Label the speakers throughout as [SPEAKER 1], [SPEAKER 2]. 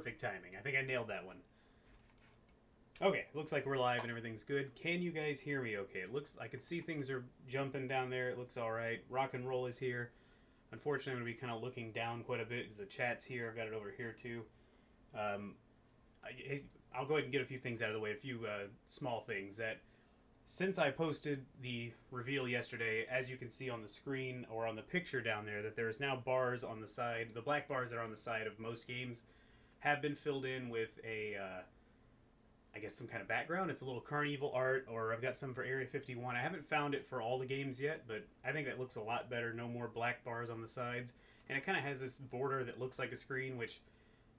[SPEAKER 1] perfect timing. I think I nailed that one. Okay, looks like we're live and everything's good. Can you guys hear me okay? It looks, I can see things are jumping down there. It looks alright. Rock and roll is here. Unfortunately, I'm going to be kind of looking down quite a bit because the chat's here. I've got it over here too. I'll go ahead and get a few things out of the way, a few small things. That since I posted the reveal yesterday, as you can see on the screen or on the picture down there, that there is now bars on the side. The black bars that are on the side of most games have been filled in with a, I guess some kind of background. It's a little CarnEvil art, or I've got some for Area 51. I haven't found it for all the games yet, but I think that looks a lot better. No more black bars on the sides. And it kind of has this border that looks like a screen, which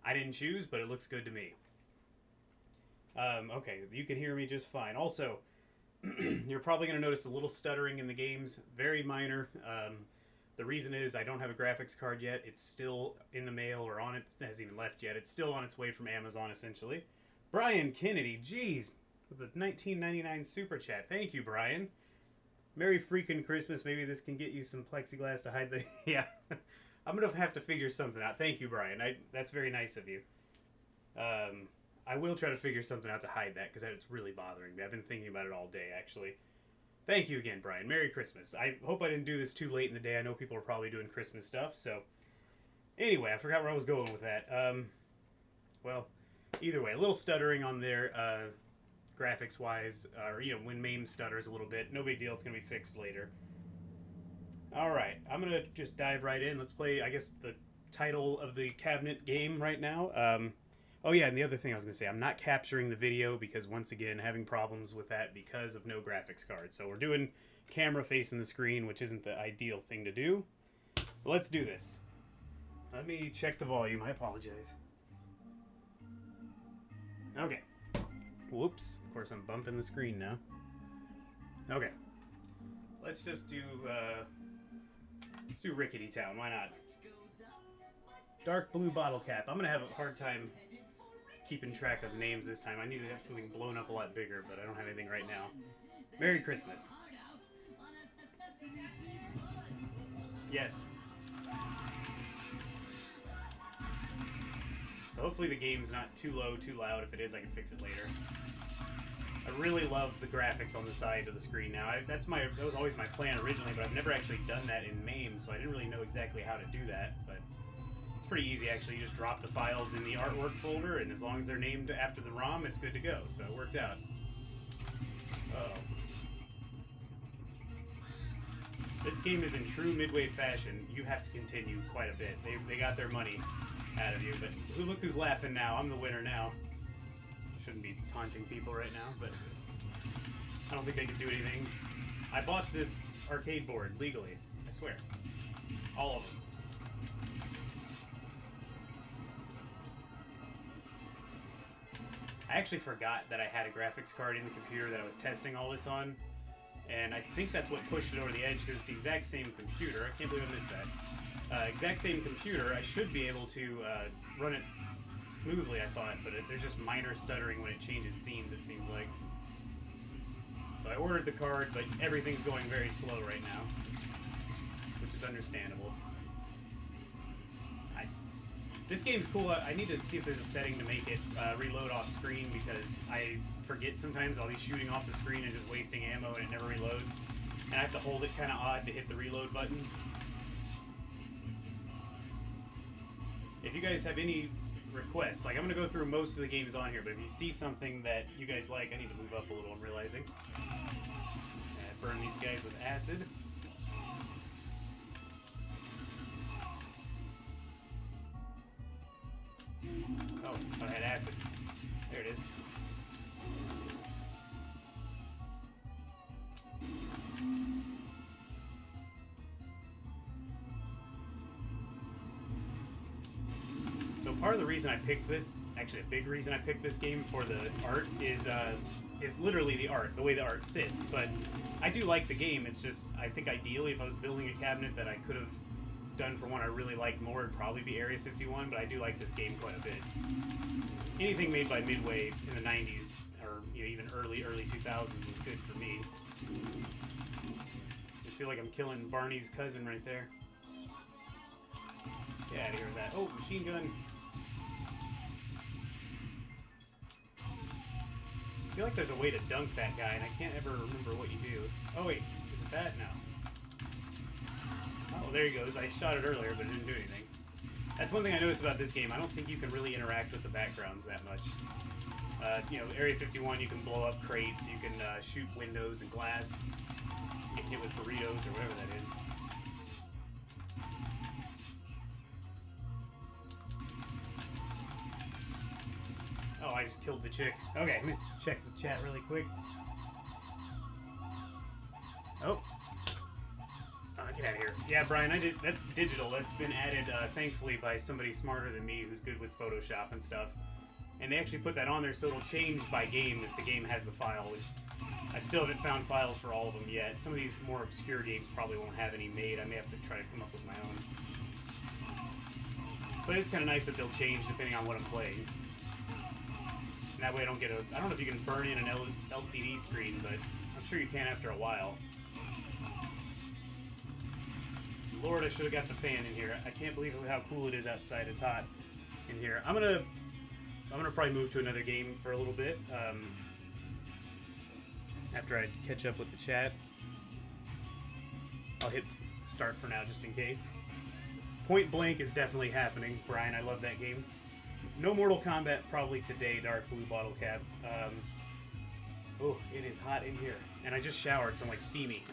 [SPEAKER 1] I didn't choose, but it looks good to me. Okay, you can hear me just fine. Also, you're probably going to notice a little stuttering in the games. Very minor. The reason is I don't have a graphics card yet. It's still in the mail or on it. It hasn't even left yet. It's still on its way from Amazon, essentially. Brian Kennedy, geez, with the $19.99 super chat. Thank you, Brian. Merry freaking Christmas. Maybe this can get you some plexiglass to hide the... Yeah. I'm going to have to figure something out. Thank you, Brian. That's very nice of you. I will try to figure something out to hide that, because it's really bothering me. I've been thinking about it all day, actually. Thank you again, Brian. Merry Christmas. I hope I didn't do this too late in the day. I know people are probably doing Christmas stuff, so... Anyway, I forgot where I was going with that. Well, either way, a little stuttering on there, graphics-wise, or, you know, when MAME stutters a little bit. No big deal. It's going to be fixed later. Alright, I'm going to just dive right in. Let's play, I guess, the title of the cabinet game right now. Oh yeah, and the other thing I was going to say, I'm not capturing the video because, once again, having problems with that because of no graphics card. So we're doing camera facing the screen, which isn't the ideal thing to do. But let's do this. Let me check the volume. I apologize. Okay. Whoops. Of course, I'm bumping the screen now. Okay. Let's just do, let's do Rickety Town. Why not? Dark blue bottle cap. I'm going to have a hard time keeping track of names this time. I need to have something blown up a lot bigger, but I don't have anything right now. Merry Christmas. Yes. So hopefully the game's not too low, too loud. If it is, I can fix it later. I really love the graphics on the side of the screen now. That was always my plan originally, but I've never actually done that in MAME, so I didn't really know exactly how to do that, but it's pretty easy actually. You just drop the files in the artwork folder, and as long as they're named after the ROM, it's good to go, so it worked out. Uh-oh. This game is in true Midway fashion. You have to continue quite a bit. They got their money out of you, but look who's laughing now. I'm the winner now. Shouldn't be taunting people right now, but I don't think they can do anything. I bought this arcade board legally, I swear. All of them. I actually forgot that I had a graphics card in the computer that I was testing all this on, and I think that's what pushed it over the edge, because it's the exact same computer. I can't believe I missed that. Exact same computer. I should be able to run it smoothly, I thought, but there's just minor stuttering when it changes scenes, it seems like. So I ordered the card, but everything's going very slow right now, which is understandable. This game's cool. I need to see if there's a setting to make it reload off screen, because I forget sometimes I'll be shooting off the screen and just wasting ammo and it never reloads. And I have to hold it kind of odd to hit the reload button. If you guys have any requests, like, I'm going to go through most of the games on here, but if you see something that you guys like, I need to move up a little, I'm realizing. And burn these guys with acid. Oh, I had acid. There it is. So part of the reason I picked this, actually a big reason I picked this game for the art, is literally the art, the way the art sits. But I do like the game. It's just, I think ideally if I was building a cabinet that I could have done for one I really liked more, it'd probably be Area 51, but I do like this game quite a bit. Anything made by Midway in the 90s, or, you know, even early 2000s was good for me. I feel like I'm killing Barney's cousin right there. Get out of here with that. Oh, machine gun. I feel like there's a way to dunk that guy, and I can't ever remember what you do. Oh wait, is it that? No. Oh, there he goes. I shot it earlier, but it didn't do anything. That's one thing I noticed about this game. I don't think you can really interact with the backgrounds that much. You know, Area 51, you can blow up crates, you can shoot windows and glass, you get hit with burritos or whatever that is. Oh, I just killed the chick. Okay, let me check the chat really quick. Oh. Get out of here. Yeah, Brian, that's digital. That's been added, thankfully, by somebody smarter than me who's good with Photoshop and stuff. And they actually put that on there so it'll change by game if the game has the file, which I still haven't found files for all of them yet. Some of these more obscure games probably won't have any made. I may have to try to come up with my own. So it's kind of nice that they'll change depending on what I'm playing. And that way I don't get I don't know if you can burn in an LCD screen, but I'm sure you can after a while. Lord, I should have got the fan in here. I can't believe how cool it is outside. It's hot in here. I'm gonna probably move to another game for a little bit after I catch up with the chat. I'll hit start for now just in case. Point Blank is definitely happening, Brian. I love that game. No Mortal Kombat probably today. Dark Blue Bottle Cap. Oh, it is hot in here, and I just showered, so I'm like steamy.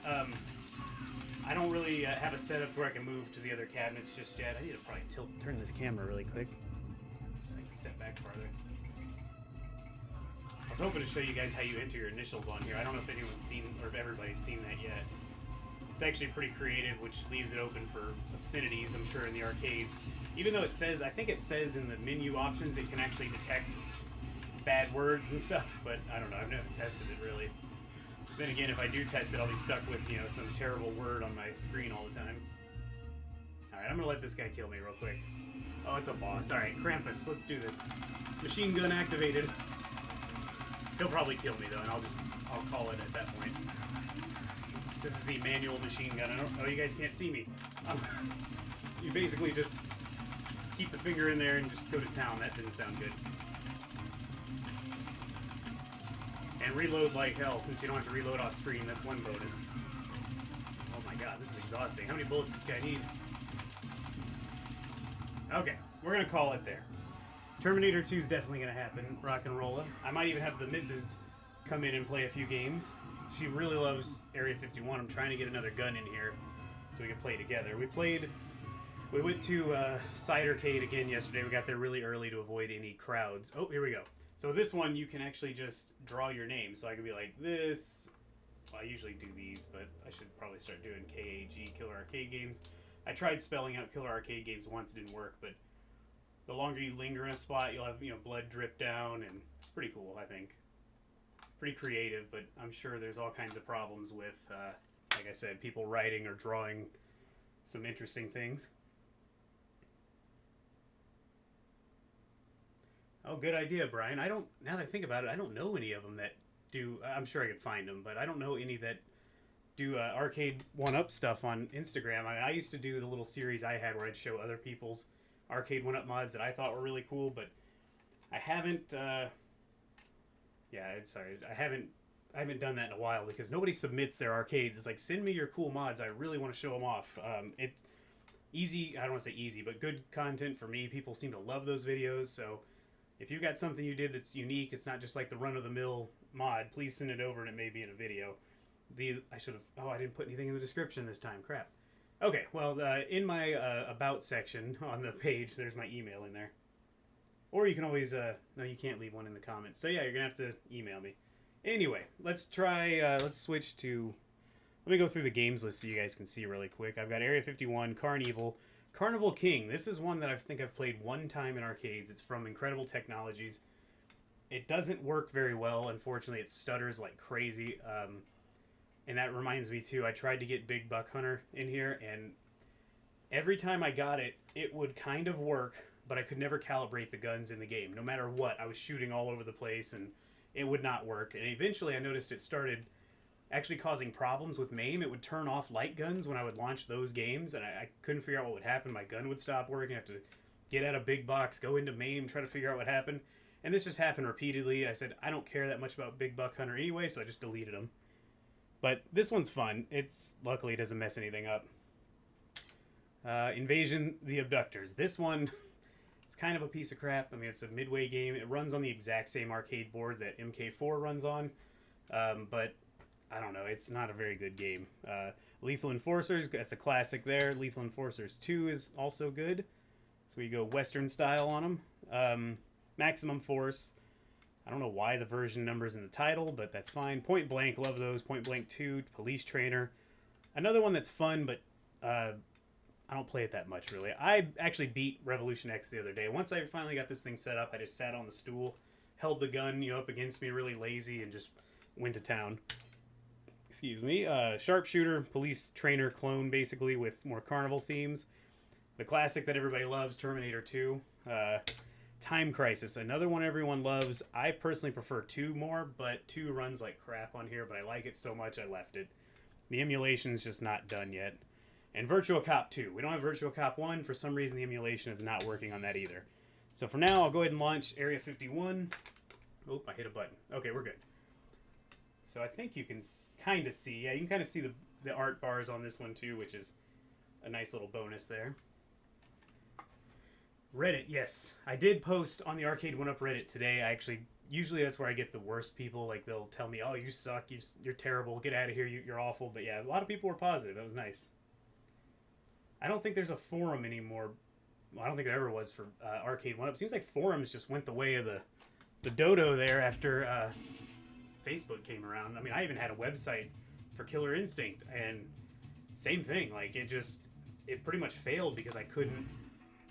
[SPEAKER 1] I don't really have a setup where I can move to the other cabinets just yet. I need to probably turn this camera really quick. Let's take a step back farther. I was hoping to show you guys how you enter your initials on here. I don't know if anyone's seen, or if everybody's seen that yet. It's actually pretty creative, which leaves it open for obscenities, I'm sure, in the arcades. Even though it says, I think it says in the menu options it can actually detect bad words and stuff, but I don't know, I've never tested it really. Then again, if I do test it, I'll be stuck with, you know, some terrible word on my screen all the time. Alright, I'm gonna let this guy kill me real quick. Oh, it's a boss. Alright, Krampus, let's do this. Machine gun activated. He'll probably kill me though, and I'll call it at that point. This is the manual machine gun. Oh, you guys can't see me. You basically just keep the finger in there and just go to town. That didn't sound good. And reload like hell, since you don't have to reload off screen. That's one bonus. Oh my god, this is exhausting. How many bullets does this guy need? Okay, we're gonna call it there. Terminator 2 is definitely gonna happen. Rock and rolla. I might even have the missus come in and play a few games. She really loves Area 51. I'm trying to get another gun in here so we can play together. We went to Arcade again yesterday. We got there really early to avoid any crowds. Oh, here we go. So this one, you can actually just draw your name. So I could be like this. Well, I usually do these, but I should probably start doing KAG, Killer Arcade Games. I tried spelling out Killer Arcade Games once, it didn't work, but the longer you linger in a spot, you'll have, you know, blood drip down, and it's pretty cool, I think. Pretty creative, but I'm sure there's all kinds of problems with, like I said, people writing or drawing some interesting things. Oh, good idea, Brian. Now that I think about it, I don't know any of them that do, I'm sure I could find them, but I don't know any that do Arcade1Up stuff on Instagram. I used to do the little series I had where I'd show other people's Arcade1Up mods that I thought were really cool, but I haven't, I haven't done that in a while because nobody submits their arcades. It's like, send me your cool mods. I really want to show them off. It's easy, I don't want to say easy, but good content for me. People seem to love those videos, so if you got something you did that's unique, it's not just like the run-of-the-mill mod, please send it over and it may be in a video. I didn't put anything in the description this time, crap. Okay, well, in my About section on the page, there's my email in there. Or you can always, no, you can't leave one in the comments. So yeah, you're going to have to email me. Anyway, let's switch to, let me go through the games list so you guys can see really quick. I've got Area 51, CarnEvil, Carnival King. This is one that I think I've played one time in arcades. It's from Incredible Technologies. It doesn't work very well, unfortunately. It stutters like crazy. And that reminds me too, I tried to get Big Buck Hunter in here, and every time I got it, it would kind of work, but I could never calibrate the guns in the game. No matter what, I was shooting all over the place, and it would not work. And eventually I noticed it started actually causing problems with MAME. It would turn off light guns when I would launch those games, and I couldn't figure out what would happen. My gun would stop working. I have to get out a big box, go into MAME, try to figure out what happened. And this just happened repeatedly. I said, I don't care that much about Big Buck Hunter anyway, so I just deleted them. But this one's fun. Luckily, it doesn't mess anything up. Invasion the Abductors. This one, it's kind of a piece of crap. I mean, it's a Midway game. It runs on the exact same arcade board that MK4 runs on. But, I don't know. It's not a very good game. Lethal Enforcers, that's a classic there. Lethal Enforcers 2 is also good. So we go Western style on them. Maximum Force. I don't know why the version number's in the title, but that's fine. Point Blank, love those. Point Blank 2, Police Trainer. Another one that's fun, but I don't play it that much, really. I actually beat Revolution X the other day. Once I finally got this thing set up, I just sat on the stool, held the gun, up against me, really lazy, and just went to town. Excuse me. Sharpshooter, Police Trainer clone, basically, with more Carnival themes. The classic that everybody loves, Terminator 2. Time Crisis, another one everyone loves. I personally prefer 2 more, but 2 runs like crap on here, but I like it so much I left it. The emulation is just not done yet. And Virtua Cop 2. We don't have Virtua Cop 1. For some reason, the emulation is not working on that either. So for now, I'll go ahead and launch Area 51. Oh, I hit a button. Okay, we're good. So I think you can kind of see. Yeah, you can kind of see the art bars on this one too, which is a nice little bonus there. Reddit, yes. I did post on the Arcade1Up Reddit today. Usually that's where I get the worst people. Like, they'll tell me, oh, you suck, you're terrible, get out of here, you're awful. But yeah, a lot of people were positive. That was nice. I don't think there's a forum anymore. Well, I don't think there ever was for Arcade1Up. Seems like forums just went the way of the dodo there after Facebook came around. I mean, I even had a website for Killer Instinct, and same thing. Like, it pretty much failed because I couldn't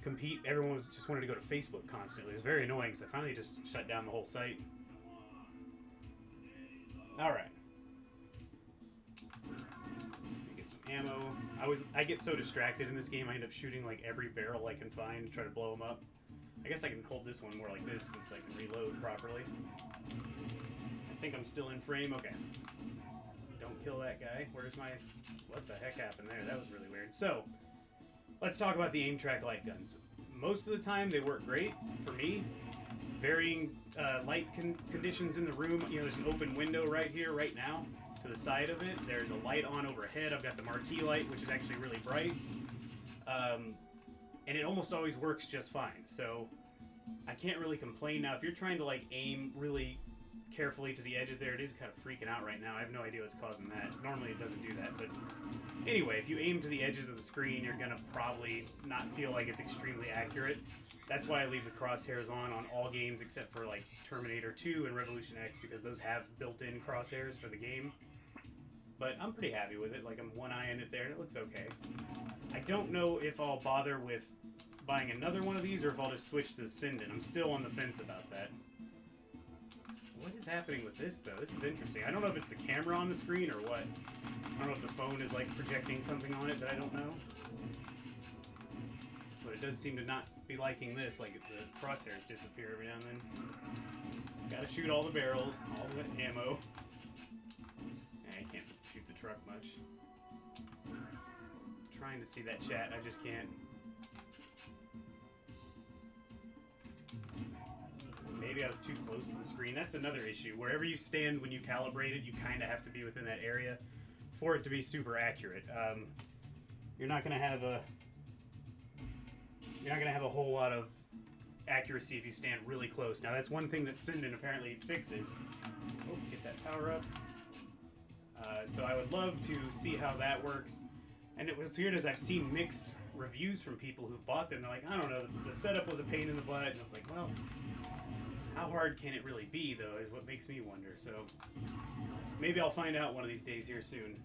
[SPEAKER 1] compete. Everyone just wanted to go to Facebook constantly. It was very annoying, so I finally just shut down the whole site. Alright. Get some ammo. I get so distracted in this game, I end up shooting like every barrel I can find to try to blow them up. I guess I can hold this one more like this since I can reload properly. I think I'm still in frame. Okay. Don't kill that guy. Where's my... What the heck happened there? That was really weird. So, let's talk about the aim track light guns. Most of the time, they work great for me. Varying light conditions in the room. There's an open window right here, right now, to the side of it. There's a light on overhead. I've got the marquee light, which is actually really bright. And it almost always works just fine. So, I can't really complain. Now, if you're trying to, like, aim really carefully to the edges there, it is kind of freaking out right now. I have no idea what's causing that. Normally it doesn't do that, but anyway, if you aim to the edges of the screen, you're gonna probably not feel like it's extremely accurate. That's why I leave the crosshairs on all games except for like Terminator 2 and Revolution X, because those have built-in crosshairs for the game. But I'm pretty happy with it. Like, I'm one-eyeing it there and it looks okay. I don't know if I'll bother with buying another one of these or if I'll just switch to the Sinden. I'm still on the fence about that. What is happening with this, though? This is interesting. I don't know if it's the camera on the screen or what. I don't know if the phone is, like, projecting something on it that I don't know. But it does seem to not be liking this. Like, the crosshairs disappear every now and then. Gotta shoot all the barrels, all the ammo. I can't shoot the truck much. I'm trying to see that chat. I just can't. Maybe I was too close to the screen. That's another issue. Wherever you stand when you calibrate it, you kind of have to be within that area for it to be super accurate. You're not going to have a whole lot of accuracy if you stand really close. Now, that's one thing that Sinden apparently fixes. Oh, get that power up. So I would love to see how that works. And what's weird is I've seen mixed reviews from people who've bought them. They're like, I don't know, the setup was a pain in the butt. And it's like, well, how hard can it really be, though, is what makes me wonder. So maybe I'll find out one of these days here soon.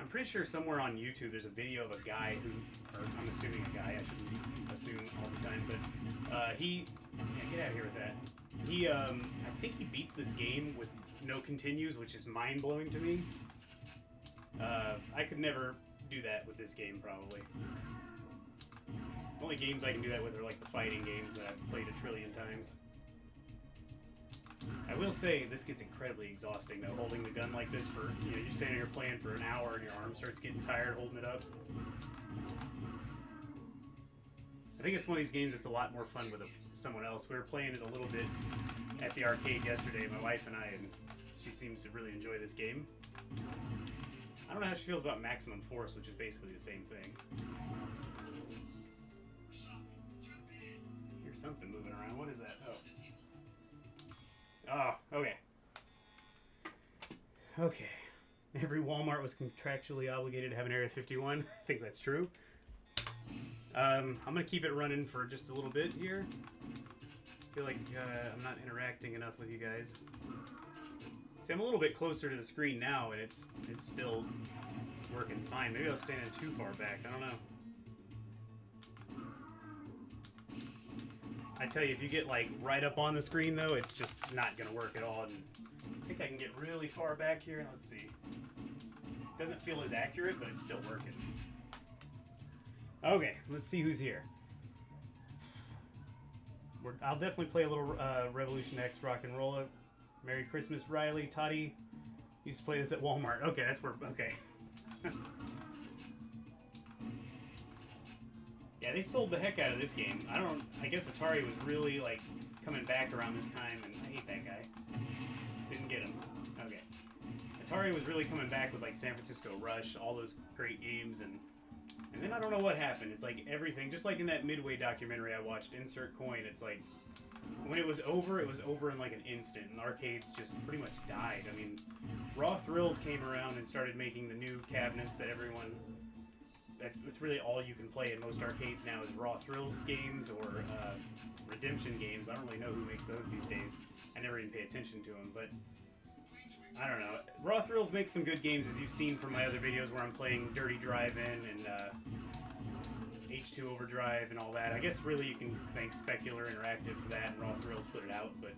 [SPEAKER 1] I'm pretty sure somewhere on YouTube there's a video of a guy who, or I'm assuming a guy, I shouldn't assume all the time, but yeah, get out of here with that. I think he beats this game with no continues, which is mind-blowing to me. I could never do that with this game, probably. The only games I can do that with are like the fighting games that I've played a trillion times. I will say, this gets incredibly exhausting, though, holding the gun like this for, you're standing here playing for an hour and your arm starts getting tired holding it up. I think it's one of these games that's a lot more fun with someone else. We were playing it a little bit at the arcade yesterday, my wife and I, and she seems to really enjoy this game. I don't know how she feels about Maximum Force, which is basically the same thing. Here's something moving around. What is that? Oh. Oh, okay. Okay. Every Walmart was contractually obligated to have an Area 51. I think that's true. I'm going to keep it running for just a little bit here. I feel like I'm not interacting enough with you guys. See, I'm a little bit closer to the screen now, and it's still working fine. Maybe I was standing too far back. I don't know. I tell you, if you get like right up on the screen, though, it's just not going to work at all. And I think I can get really far back here. Let's see. Doesn't feel as accurate, but it's still working. Okay, let's see who's here. I'll definitely play a little Revolution X Rock and Roll. Merry Christmas, Riley. Toddy used to play this at Walmart. Okay, that's where. Okay. Yeah, they sold the heck out of this game. I guess Atari was really like coming back around this time, and I hate that guy. Didn't get him. Okay. Atari was really coming back with like San Francisco Rush, all those great games, and then I don't know what happened. It's like everything, just like in that Midway documentary I watched, Insert Coin, it's like, when it was over in like an instant, and arcades just pretty much died. I mean, Raw Thrills came around and started making the new cabinets that everyone, it's really all you can play in most arcades now is Raw Thrills games or Redemption games. I don't really know who makes those these days. I never even pay attention to them, but I don't know. Raw Thrills makes some good games, as you've seen from my other videos where I'm playing Dirty Drive-In and H2 Overdrive and all that. I guess really you can thank Specular Interactive for that, and Raw Thrills put it out, but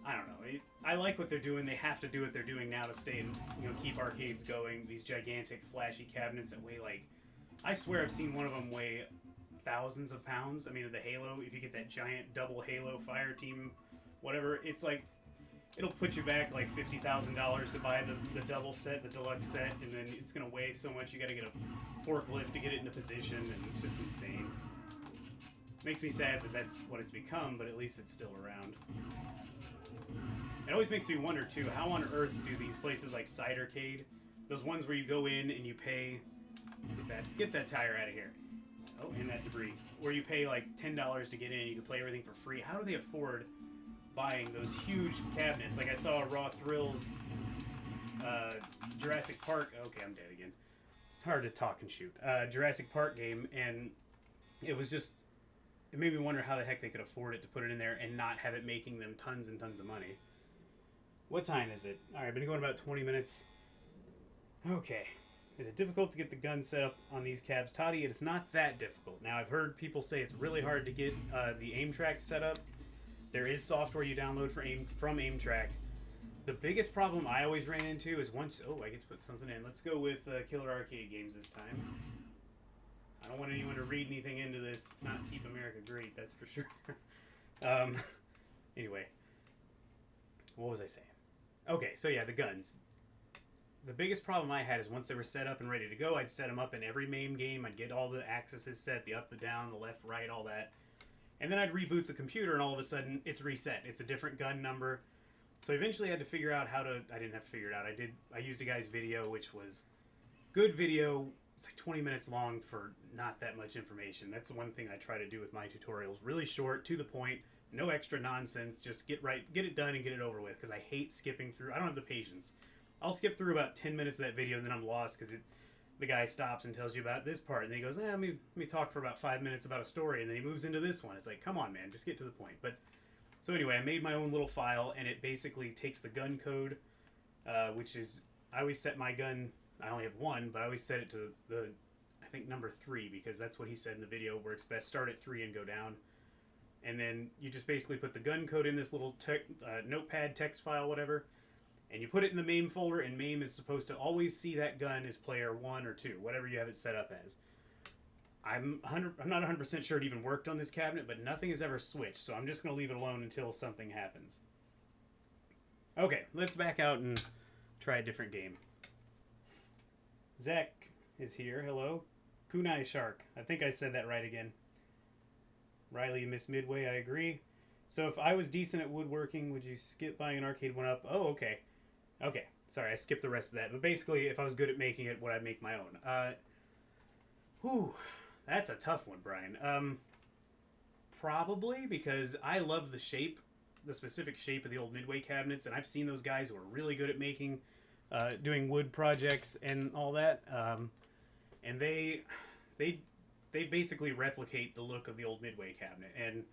[SPEAKER 1] I don't know. I like what they're doing. They have to do what they're doing now to stay and keep arcades going. These gigantic, flashy cabinets that weigh like, I swear I've seen one of them weigh thousands of pounds. I mean, the Halo, if you get that giant double Halo Fire Team whatever, it's like, it'll put you back like $50,000 to buy the double set, the deluxe set, and then it's going to weigh so much you got to get a forklift to get it into position, and it's just insane. Makes me sad that that's what it's become, but at least it's still around. It always makes me wonder too, how on earth do these places like Cidercade, those ones where you go in and you pay, get that tire out of here. Oh, and that debris. Where you pay like $10 to get in and you can play everything for free. How do they afford buying those huge cabinets? Like I saw a Raw Thrills Jurassic Park. Okay, I'm dead again. It's hard to talk and shoot. Jurassic Park game, and it was just, it made me wonder how the heck they could afford it to put it in there and not have it making them tons and tons of money. What time is it? Alright, I've been going about 20 minutes. Okay. Is it difficult to get the gun set up on these cabs? Toddy, it's not that difficult. Now, I've heard people say it's really hard to get the aim track set up. There is software you download from aim track. The biggest problem I always ran into is once... Oh, I get to put something in. Let's go with Killer Arcade Games this time. I don't want anyone to read anything into this. It's not Keep America Great, that's for sure. Anyway. What was I saying? Okay, so yeah, the guns. The biggest problem I had is once they were set up and ready to go, I'd set them up in every MAME game. I'd get all the axes set, the up, the down, the left, right, all that. And then I'd reboot the computer, and all of a sudden, it's reset. It's a different gun number. So eventually I had to figure out how to... I didn't have to figure it out. I used a guy's video, which was good video. It's like 20 minutes long for not that much information. That's the one thing I try to do with my tutorials. Really short, to the point, no extra nonsense. Just get it done and get it over with, because I hate skipping through. I don't have the patience. I'll skip through about 10 minutes of that video, and then I'm lost, because the guy stops and tells you about this part, and then he goes, let me talk for about 5 minutes about a story, and then he moves into this one. It's like, come on, man, just get to the point. But so anyway, I made my own little file, and it basically takes the gun code, which is, I always set my gun, I only have one, but I always set it to I think number 3, because that's what he said in the video, where it's best start at 3 and go down. And then you just basically put the gun code in this little notepad, text file, whatever, and you put it in the MAME folder, and MAME is supposed to always see that gun as player 1 or 2, whatever you have it set up as. I'm not 100% sure it even worked on this cabinet, but nothing has ever switched, so I'm just going to leave it alone until something happens. Okay, let's back out and try a different game. Zach is here. Hello. Kunai Shark. I think I said that right again. Riley, you missed Midway. I agree. So if I was decent at woodworking, would you skip buying an Arcade1Up? Oh, okay. Okay. Sorry, I skipped the rest of that. But basically, if I was good at making it, would I make my own? Whew. That's a tough one, Brian. Probably, because I love the shape, the specific shape of the old Midway cabinets, and I've seen those guys who are really good at making, doing wood projects and all that. And they basically replicate the look of the old Midway cabinet, and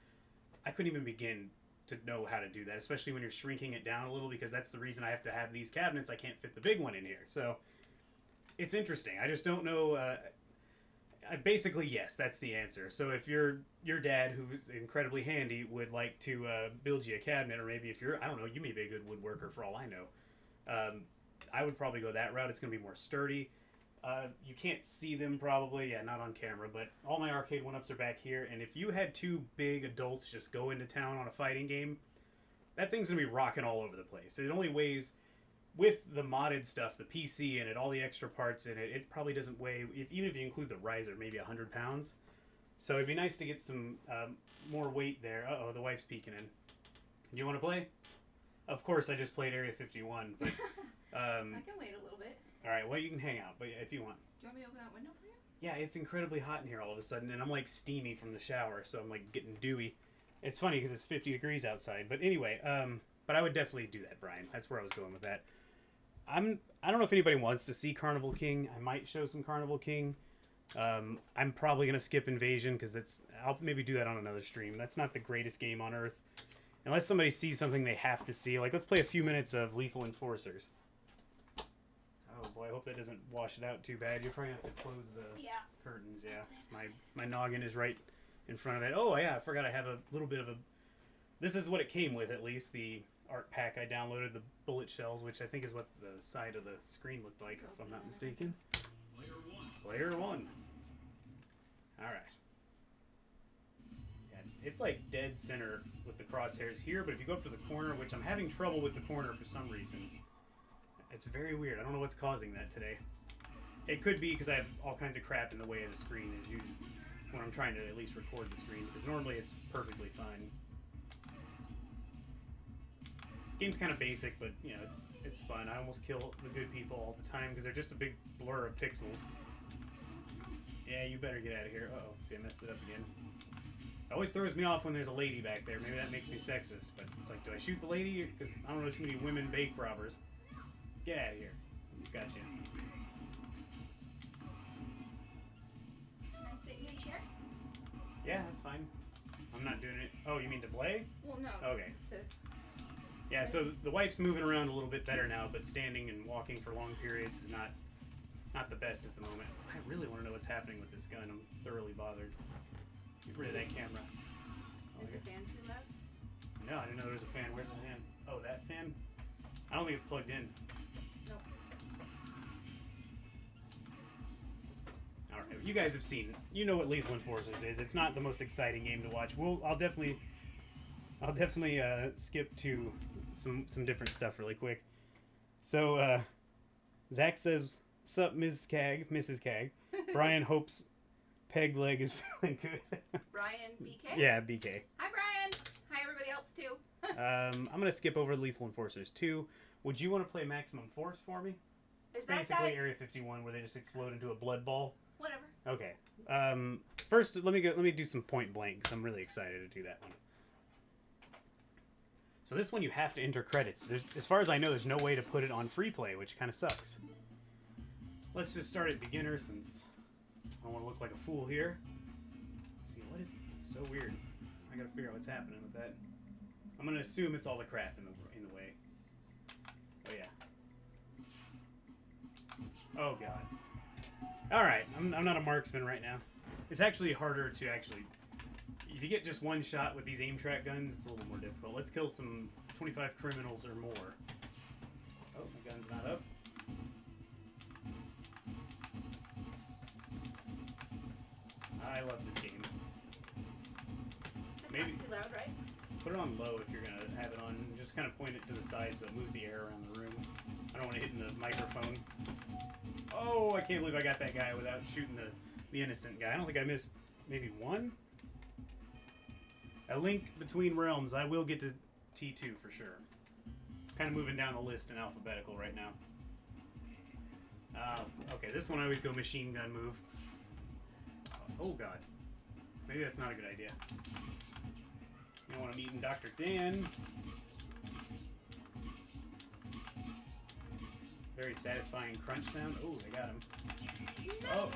[SPEAKER 1] I couldn't even begin to know how to do that, especially when you're shrinking it down a little, because that's the reason I have to have these cabinets. I can't fit the big one in here. So it's interesting. I just don't know. Basically, yes, that's the answer. So if your dad, who's incredibly handy, would like to build you a cabinet, or maybe if you're, I don't know, you may be a good woodworker for all I know, I would probably go that route. It's going to be more sturdy. You can't see them probably, yeah, not on camera, but all my Arcade1Ups are back here, and if you had two big adults just go into town on a fighting game, that thing's going to be rocking all over the place. It only weighs, with the modded stuff, the PC in it, all the extra parts in it, it probably doesn't weigh, even if you include the riser, maybe 100 pounds. So it'd be nice to get some more weight there. Uh-oh, the wife's peeking in. Do you want to play? Of course, I just played Area 51, but...
[SPEAKER 2] I can wait a little bit.
[SPEAKER 1] All right, well, you can hang out, but if you want.
[SPEAKER 2] Do you want me to open that window for you?
[SPEAKER 1] Yeah, it's incredibly hot in here all of a sudden, and I'm like steamy from the shower, so I'm like getting dewy. It's funny because it's 50 degrees outside, but anyway, but I would definitely do that, Brian. That's where I was going with that. I don't know if anybody wants to see Carnival King. I might show some Carnival King. I'm probably gonna skip Invasion because I'll maybe do that on another stream. That's not the greatest game on earth, unless somebody sees something they have to see. Like, let's play a few minutes of Lethal Enforcers. Oh boy, I hope that doesn't wash it out too bad. You'll probably have to close the curtains. Yeah, my noggin is right in front of it. Oh yeah, I forgot I have a little bit of a... This is what it came with, at least. The art pack I downloaded, the bullet shells, which I think is what the side of the screen looked like, if I'm not mistaken. Player one. Alright. Yeah, it's like dead center with the crosshairs here, but if you go up to the corner, which I'm having trouble with the corner for some reason... It's very weird. I don't know what's causing that today. It could be because I have all kinds of crap in the way of the screen as usual when I'm trying to at least record the screen, because normally it's perfectly fine. This game's kind of basic, but you know, it's fun. I almost kill the good people all the time because they're just a big blur of pixels. Yeah, you better get out of here. Uh-oh, see, I messed it up again. It always throws me off when there's a lady back there. Maybe that makes me sexist, but it's like, do I shoot the lady? Because I don't know too many women bank robbers. Get out of here. Gotcha.
[SPEAKER 2] Can I sit in your chair?
[SPEAKER 1] Yeah, that's fine. I'm not doing it. Oh, you mean to play?
[SPEAKER 2] Well, no.
[SPEAKER 1] Okay. Yeah, so the wife's moving around a little bit better now, but standing and walking for long periods is not the best at the moment. I really want to know what's happening with this gun. I'm thoroughly bothered. Get rid of that camera.
[SPEAKER 2] Is the fan too loud?
[SPEAKER 1] No, I didn't know there was a fan. Where's the fan? Oh, that fan? I don't think it's plugged in.
[SPEAKER 2] Nope.
[SPEAKER 1] Alright, you guys have seen it. You know what Lethal Enforcers is. It's not the most exciting game to watch. I'll definitely skip to some different stuff really quick. So Zach says, "Sup, Mrs. Cag. Brian hopes peg leg is feeling good."
[SPEAKER 2] Brian BK?
[SPEAKER 1] Yeah, BK.
[SPEAKER 2] Hi, Brian. Hi, everybody else, too.
[SPEAKER 1] I'm going to skip over Lethal Enforcers 2. Would you want to play Maximum Force for me?
[SPEAKER 2] Is that
[SPEAKER 1] basically Area 51 where they just explode into a blood ball?
[SPEAKER 2] Whatever.
[SPEAKER 1] Okay. First, let me do some Point Blank, because I'm really excited to do that one. So this one you have to enter credits. As far as I know, there's no way to put it on free play, which kind of sucks. Let's just start at beginner, since I don't want to look like a fool here. Let's see, what is it? It's so weird. I gotta figure out what's happening with that. I'm gonna assume it's all the crap in the way. Oh yeah. Oh god. Alright, I'm not a marksman right now. It's actually harder to if you get just one shot with these aim track guns, it's a little more difficult. Let's kill some 25 criminals or more. Oh, my gun's not up. I love this game.
[SPEAKER 2] That's not too loud, right?
[SPEAKER 1] Put it on low if you're going to have it on. Just kind of point it to the side so it moves the air around the room. I don't want to hit in the microphone. Oh, I can't believe I got that guy without shooting the the innocent guy. I don't think I missed maybe one. A Link Between Realms. I will get to T2 for sure. Kind of moving down the list in alphabetical right now. Okay, this one I would go machine gun move. Oh god. Maybe that's not a good idea. You don't want him eating Dr. Dan. Very satisfying crunch sound. Oh, they got him. Oh,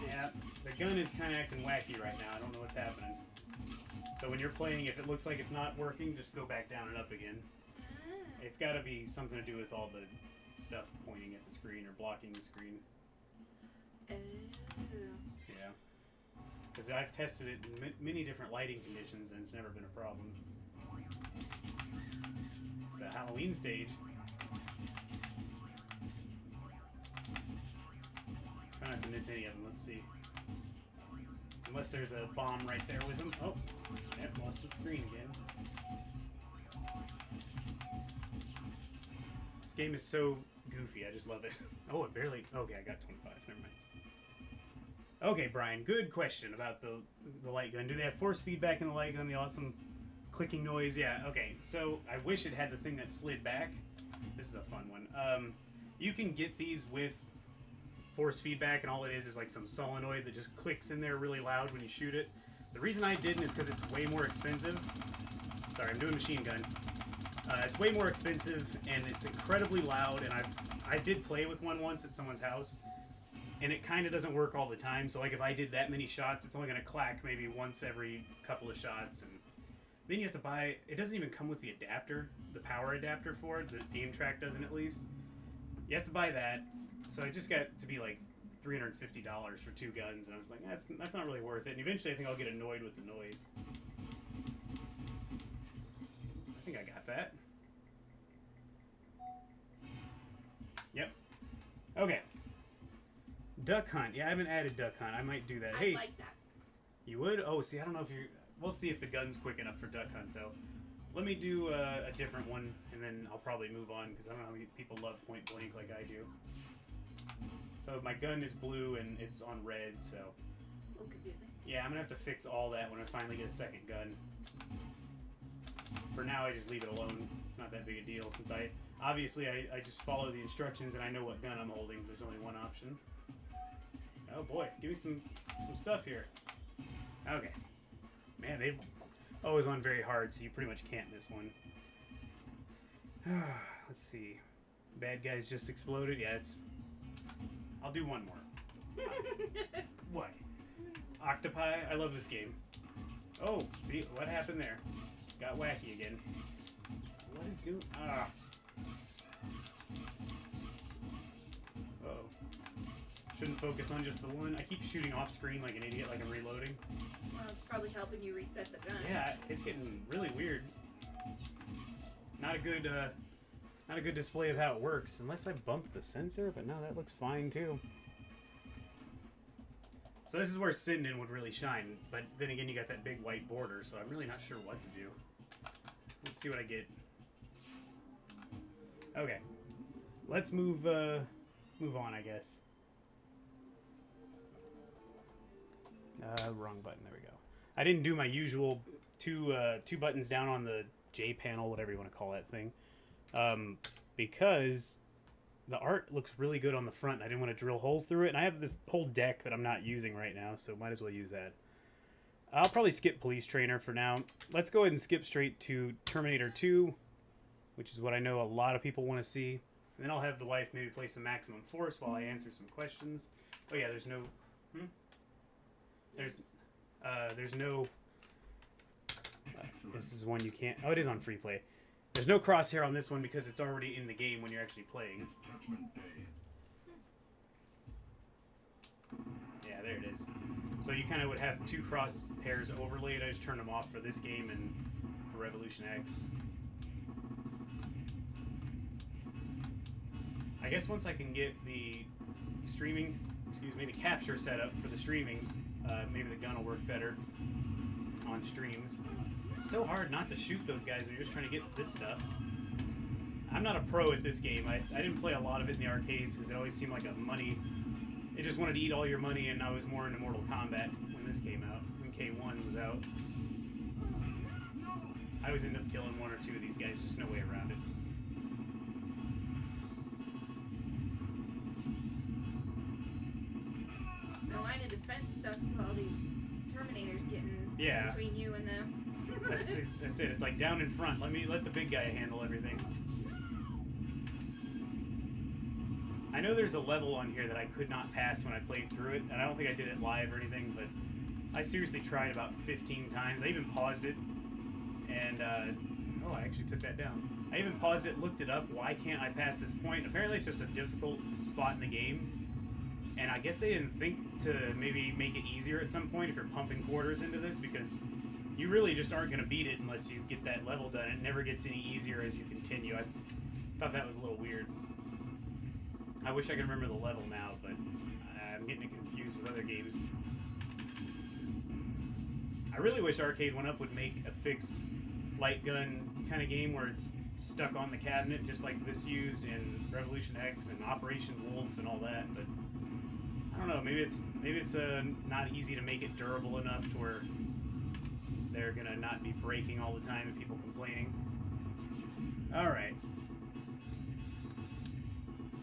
[SPEAKER 1] yeah. The gun is kind of acting wacky right now. I don't know what's happening. So when you're playing, if it looks like it's not working, just go back down and up again. It's got to be something to do with all the stuff pointing at the screen or blocking the screen. Yeah. Because I've tested it in many different lighting conditions and it's never been a problem. It's a Halloween stage. Try not to miss any of them. Let's see. Unless there's a bomb right there with him. Oh, yep, lost the screen again. This game is so goofy. I just love it. Oh, it barely... Okay, I got 25. Never mind. Okay, Brian, good question about the light gun. Do they have force feedback in the light gun? The awesome clicking noise? Yeah, okay. So I wish it had the thing that slid back. This is a fun one. You can get these with force feedback, and all it is like some solenoid that just clicks in there really loud when you shoot it. The reason I didn't is because it's way more expensive. Sorry, I'm doing machine gun. It's way more expensive, and it's incredibly loud, and I did play with one once at someone's house, and it kind of doesn't work all the time. So like if I did that many shots, it's only going to clack maybe once every couple of shots, and then you have to buy... It doesn't even come with the adapter, the power adapter for it. The Aim Track doesn't, at least. You have to buy that. So it just got to be like $350 for 2 guns, and I was like, that's not really worth it. And eventually I think I'll get annoyed with the noise. I think I got that. Yep. Okay. Duck Hunt. Yeah, I haven't added Duck Hunt. I might do that.
[SPEAKER 2] I like that.
[SPEAKER 1] You would? Oh, see, I don't know if you're... We'll see if the gun's quick enough for Duck Hunt, though. Let me do a different one, and then I'll probably move on, because I don't know how many people love point blank like I do. So my gun is blue, and it's on red, so...
[SPEAKER 2] It's a little confusing.
[SPEAKER 1] Yeah, I'm going to have to fix all that when I finally get a second gun. For now, I just leave it alone. It's not that big a deal, since I just follow the instructions, and I know what gun I'm holding, so there's only one option. Oh boy, give me some stuff here. Okay. Man, they've always on very hard, so you pretty much can't miss one. Let's see. Bad guys just exploded. Yeah, I'll do one more. What? Octopi? I love this game. Oh, see? What happened there? Got wacky again. What is doing? Ah. Uh-oh. Shouldn't focus on just the one. I keep shooting off screen like an idiot, like I'm reloading.
[SPEAKER 2] Well, it's probably helping you reset the gun.
[SPEAKER 1] Yeah, it's getting really weird. Not a good display of how it works, unless I bump the sensor, but no, that looks fine too. So this is where Sinden would really shine, but then again you got that big white border, so I'm really not sure what to do. Let's see what I get. Okay. Let's move on, I guess. Wrong button. There we go. I didn't do my usual two buttons down on the J panel, whatever you want to call that thing, because the art looks really good on the front. I didn't want to drill holes through it, and I have this whole deck that I'm not using right now, so might as well use that. I'll probably skip Police Trainer for now. Let's go ahead and skip straight to Terminator 2, which is what I know a lot of people want to see. And then I'll have the wife maybe play some Maximum Force while I answer some questions. Oh yeah, there's no... There's no... this is one you can't... Oh, it is on free play. There's no crosshair on this one because it's already in the game when you're actually playing. Yeah, there it is. So you kind of would have 2 crosshairs overlaid. I just turned them off for this game and for Revolution X. I guess once I can get the streaming, the capture set up for the streaming, maybe the gun will work better on streams. It's so hard not to shoot those guys when you're just trying to get this stuff. I'm not a pro at this game. I didn't play a lot of it in the arcades because it always seemed like a money it just wanted to eat all your money, and I was more into Mortal Kombat when this came out, when K1 was out. I always end up killing one or two of these guys, just no way around it.
[SPEAKER 2] The line of defense sucks with all these Terminators getting between you and them.
[SPEAKER 1] That's it. It's like down in front. Let the big guy handle everything. I know there's a level on here that I could not pass when I played through it, and I don't think I did it live or anything, but I seriously tried about 15 times. I even paused it, and oh, I actually took that down. I even paused it, looked it up. Why can't I pass this point? Apparently it's just a difficult spot in the game, and I guess they didn't think to maybe make it easier at some point if you're pumping quarters into this, because you really just aren't going to beat it unless you get that level done. It never gets any easier as you continue. I thought that was a little weird. I wish I could remember the level now, but I'm getting it confused with other games. I really wish Arcade1Up would make a fixed light gun kind of game where it's stuck on the cabinet, just like this used in Revolution X and Operation Wolf and all that. But I don't know. Maybe it's not easy to make it durable enough to where they're gonna not be breaking all the time and people complaining. All right.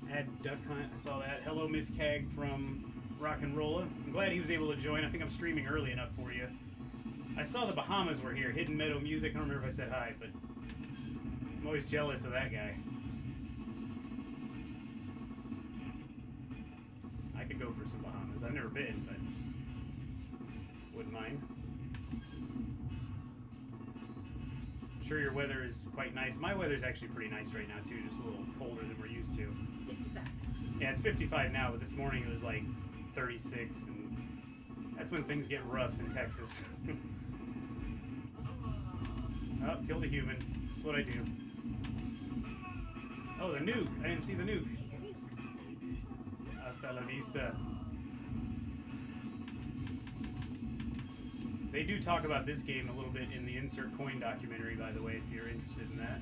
[SPEAKER 1] Add Duck Hunt. I saw that. Hello, Miss Cag from Rock and Rolla. I'm glad he was able to join. I think I'm streaming early enough for you. I saw the Bahamas were here. Hidden Meadow Music. I don't remember if I said hi, but I'm always jealous of that guy. I could go for some Bahamas. I've never been, but wouldn't mind. I'm sure your weather is quite nice. My weather's actually pretty nice right now, too. Just a little colder than we're used to.
[SPEAKER 2] 55.
[SPEAKER 1] Yeah, it's 55 now, but this morning it was like 36, and that's when things get rough in Texas. Oh, killed a human. That's what I do. Oh, the nuke. I didn't see the nuke. Hasta la vista. They do talk about this game a little bit in the Insert Coin documentary, by the way, if you're interested in that.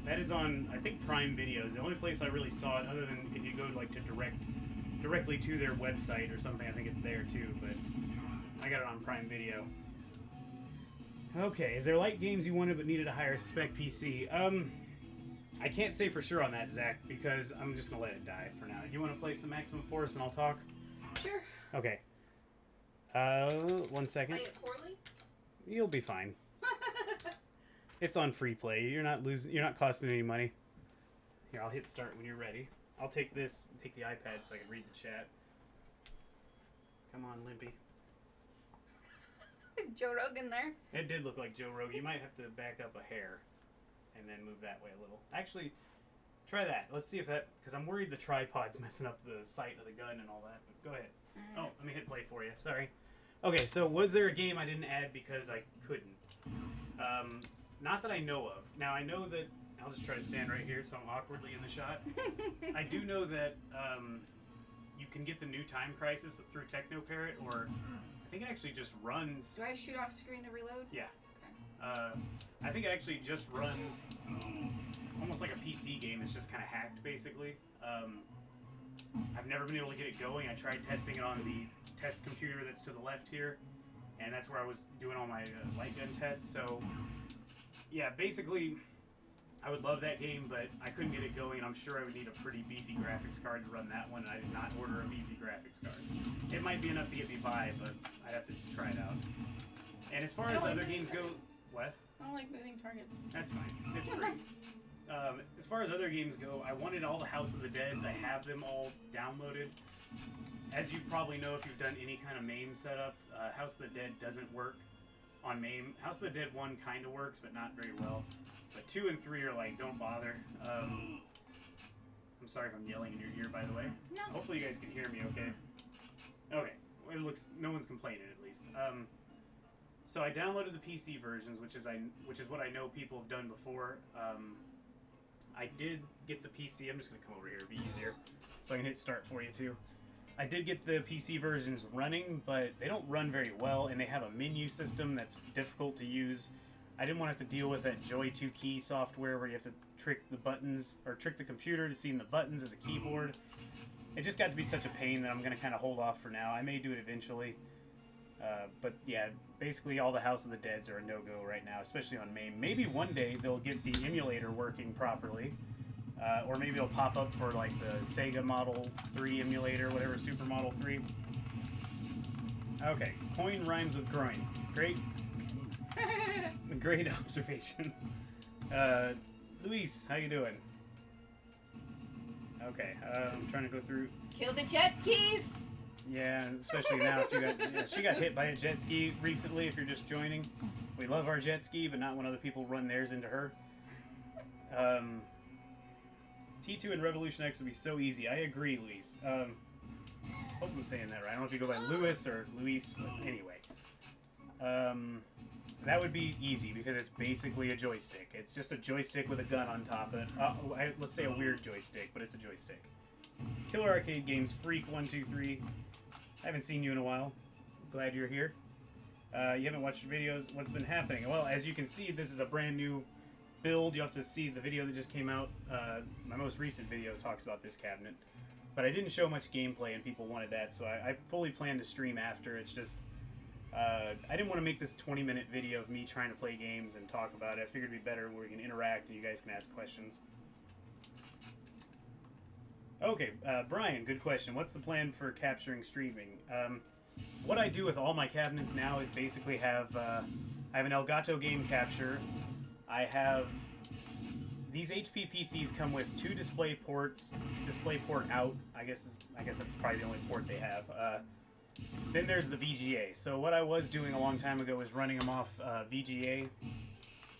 [SPEAKER 1] That is on, I think, Prime Videos. The only place I really saw it, other than if you go like to directly to their website or something, I think it's there too, but I got it on Prime Video. Okay, is there light games you wanted but needed a higher spec PC? I can't say for sure on that, Zach, because I'm just gonna let it die for now. You want to play some Maximum Force and I'll talk?
[SPEAKER 2] Sure.
[SPEAKER 1] Okay. 1 second.
[SPEAKER 2] Play it poorly?
[SPEAKER 1] You'll be fine. It's on free play. You're not costing any money. Here, I'll hit start when you're ready. I'll take the iPad so I can read the chat. Come on, Limpy.
[SPEAKER 2] Joe Rogan there.
[SPEAKER 1] It did look like Joe Rogan. You might have to back up a hair and then move that way a little. Actually, try that. Let's see if that, because I'm worried the tripod's messing up the sight of the gun and all that. But go ahead. Oh, let me hit play for you. Sorry. Okay, so was there a game I didn't add because I couldn't? Not that I know of. Now, I know that, I'll just try to stand right here so I'm awkwardly in the shot. I do know that you can get the new Time Crisis through Technoparrot, or I think it actually just runs.
[SPEAKER 2] Do I shoot off screen to reload?
[SPEAKER 1] Yeah.
[SPEAKER 2] Okay.
[SPEAKER 1] I think it actually just runs almost like a PC game. It's just kind of hacked, basically. I've never been able to get it going. I tried testing it on the test computer that's to the left here, and that's where I was doing all my light gun tests. So, yeah, basically, I would love that game, but I couldn't get it going. I'm sure I would need a pretty beefy graphics card to run that one, and I did not order a beefy graphics card. It might be enough to get me by, but I'd have to try it out. And as far as other games go... What?
[SPEAKER 2] I don't like moving targets.
[SPEAKER 1] That's fine. It's free. As far as other games go, I wanted all the House of the Deads. I have them all downloaded. As you probably know if you've done any kind of MAME setup, House of the Dead doesn't work on MAME. House of the Dead 1 kind of works, but not very well. But 2 and 3 are like, don't bother. I'm sorry if I'm yelling in your ear, by the way.
[SPEAKER 2] No.
[SPEAKER 1] Hopefully you guys can hear me okay. Okay. It looks, no one's complaining at least. So I downloaded the PC versions, which is what I know people have done before. I did get the PC. I'm just going to come over here. It'll be easier. So I can hit start for you, too. I did get the PC versions running, but they don't run very well, and they have a menu system that's difficult to use. I didn't want to have to deal with that Joy 2 Key software where you have to trick the buttons, or trick the computer to seeing the buttons as a keyboard. It just got to be such a pain that I'm going to kind of hold off for now. I may do it eventually. But yeah, basically all the House of the Deads are a no-go right now, especially on MAME. Maybe one day they'll get the emulator working properly. Or maybe it'll pop up for like the Sega Model 3 emulator, whatever, Super Model 3. Okay, coin rhymes with groin. Great. Great observation. Luis, how you doing? Okay, I'm trying to go through.
[SPEAKER 2] Kill the jet skis!
[SPEAKER 1] Yeah, especially now if you got. Yeah, she got hit by a jet ski recently. If you're just joining, we love our jet ski, but not when other people run theirs into her. T2 and Revolution X would be so easy. I agree, Luis. Hope I'm saying that right. I don't know if you go by Luis or Luis, but anyway. That would be easy because it's basically a joystick. It's just a joystick with a gun on top of it. Let's say a weird joystick, but it's a joystick. Killer Arcade Games Freak 123. I haven't seen you in a while. Glad you're here. You haven't watched videos. What's been happening? Well, as you can see, this is a brand new build. You'll have to see the video that just came out. My most recent video talks about this cabinet. But I didn't show much gameplay and people wanted that, so I fully plan to stream after. It's just, I didn't want to make this 20-minute video of me trying to play games and talk about it. I figured it'd be better where we can interact and you guys can ask questions. Okay, Brian, good question. What's the plan for capturing streaming? What I do with all my cabinets now is basically have, I have an Elgato game capture. I have, these HP PCs come with 2 display ports, display port out, I guess that's probably the only port they have. Then there's the VGA. So what I was doing a long time ago was running them off VGA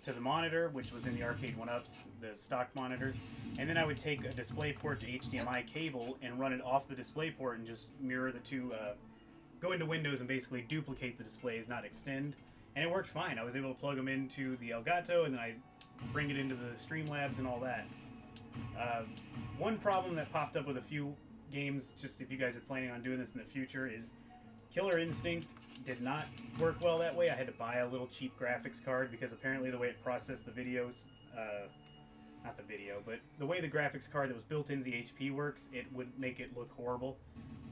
[SPEAKER 1] to the monitor, which was in the Arcade1Ups, the stock monitors, and then I would take a display port to HDMI cable and run it off the display port and just mirror the two, go into Windows and basically duplicate the displays, not extend. And it worked fine. I was able to plug them into the Elgato and then I bring it into the Streamlabs and all that. One problem that popped up with a few games, just if you guys are planning on doing this in the future, is Killer Instinct did not work well that way. I had to buy a little cheap graphics card because apparently the way it processed the videos, not the video, but the way the graphics card that was built into the HP works, it would make it look horrible.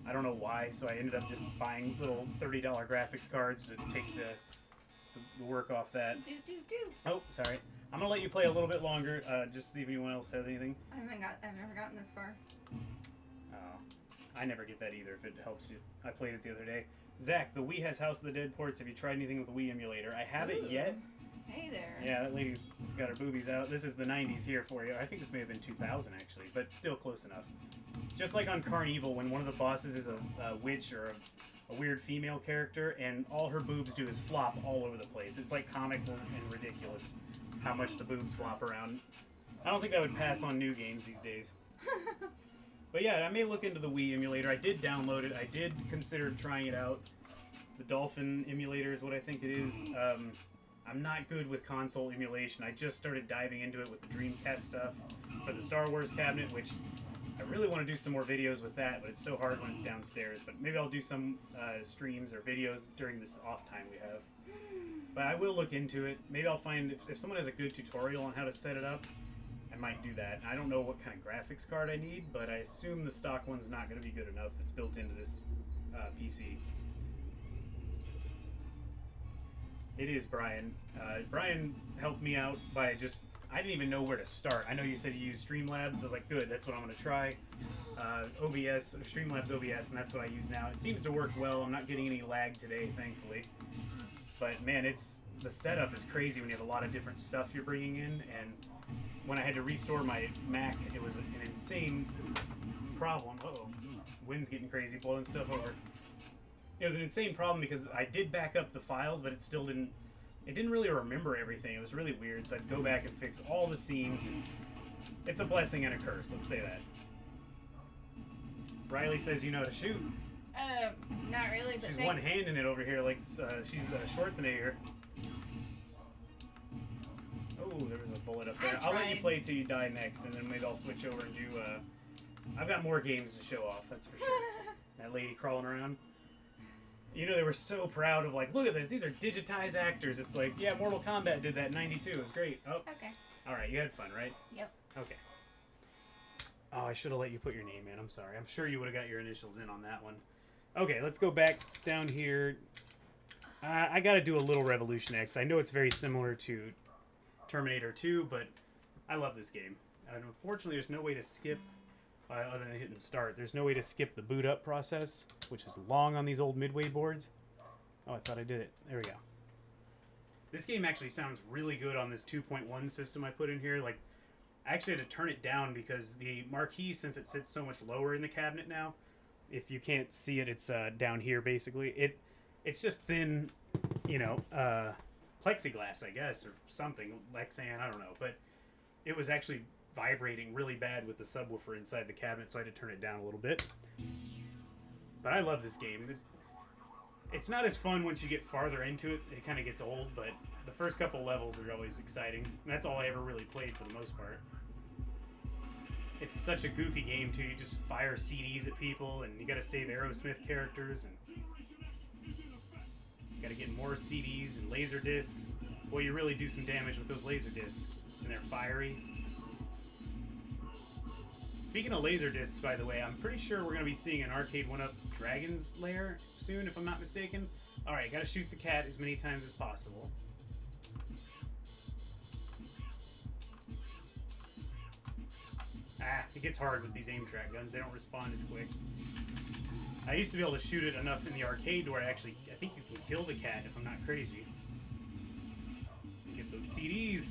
[SPEAKER 1] I don't know why, so I ended up just buying little $30 graphics cards to take the work off that. Oh, sorry. I'm gonna let you play a little bit longer, just to see if anyone else has anything.
[SPEAKER 2] I've never gotten this far.
[SPEAKER 1] Oh, I never get that either if it helps you. I played it the other day. Zach, the Wii has House of the Dead ports. Have you tried anything with the Wii emulator? I haven't yet.
[SPEAKER 2] Hey there.
[SPEAKER 1] Yeah, that lady's got her boobies out. This is the 90s here for you. I think this may have been 2000 actually, but still close enough. Just like on CarnEvil, when one of the bosses is a witch or a weird female character, and all her boobs do is flop all over the place. It's like comical and ridiculous how much the boobs flop around. I don't think that would pass on new games these days. But yeah, I may look into the Wii emulator. I did download it. I did consider trying it out. The Dolphin emulator is what I think it is. I'm not good with console emulation. I just started diving into it with the Dreamcast stuff for the Star Wars cabinet, which I really want to do some more videos with that, but it's so hard when it's downstairs. But maybe I'll do some streams or videos during this off time we have. But I will look into it. Maybe I'll find, if someone has a good tutorial on how to set it up, I might do that. I don't know what kind of graphics card I need, but I assume the stock one's not going to be good enough that's built into this PC. It is, Brian. Brian helped me out by just, I didn't even know where to start. I know you said you use Streamlabs. I was like, good, that's what I'm going to try. OBS, Streamlabs OBS, and that's what I use now. It seems to work well. I'm not getting any lag today, thankfully. But man, the setup is crazy when you have a lot of different stuff you're bringing in, and when I had to restore my Mac, it was an insane problem. Uh-oh, wind's getting crazy, blowing stuff over. It was an insane problem because I did back up the files, but it still didn't really remember everything. It was really weird, so I'd go back and fix all the scenes. And it's a blessing and a curse, let's say that. Riley says you know how to shoot.
[SPEAKER 2] Not really, but
[SPEAKER 1] she's
[SPEAKER 2] thanks.
[SPEAKER 1] one-handing it over here like she's Schwarzenegger. Oh, there was a bullet up there. I'll let you play till you die next, and then maybe I'll switch over and do, I've got more games to show off, that's for sure. That lady crawling around. You know, they were so proud of, like, look at this, these are digitized actors. It's like, yeah, Mortal Kombat did that in '92, it was great. Oh.
[SPEAKER 2] Okay.
[SPEAKER 1] Alright, you had fun, right?
[SPEAKER 2] Yep.
[SPEAKER 1] Okay. Oh, I should have let you put your name in. I'm sorry. I'm sure you would have got your initials in on that one. Okay, let's go back down here. I got to do a little Revolution X. I know it's very similar to Terminator 2, but I love this game. And unfortunately, there's no way to skip, other than hitting start, there's no way to skip the boot up process, which is long on these old midway boards. Oh, I thought I did it. There we go. This game actually sounds really good on this 2.1 system I put in here. Like, I actually had to turn it down because the marquee, since it sits so much lower in the cabinet now, if you can't see it, it's down here basically. It's just thin, you know, plexiglass, I guess, or something, Lexan, I don't know. But it was actually vibrating really bad with the subwoofer inside the cabinet, so I had to turn it down a little bit. But I love this game. It's not as fun once you get farther into it. It kind of gets old, but the first couple levels are always exciting. And that's all I ever really played for the most part. It's such a goofy game, too. You just fire CDs at people, and you gotta save Aerosmith characters, and you gotta get more CDs and laser discs. Well, you really do some damage with those laser discs, and they're fiery. Speaking of laser discs, by the way, I'm pretty sure we're gonna be seeing an Arcade1Up Dragon's Lair soon, if I'm not mistaken. Alright, gotta shoot the cat as many times as possible. Ah, it gets hard with these aim track guns. They don't respond as quick. I used to be able to shoot it enough in the arcade where I think you can kill the cat if I'm not crazy. You get those CDs.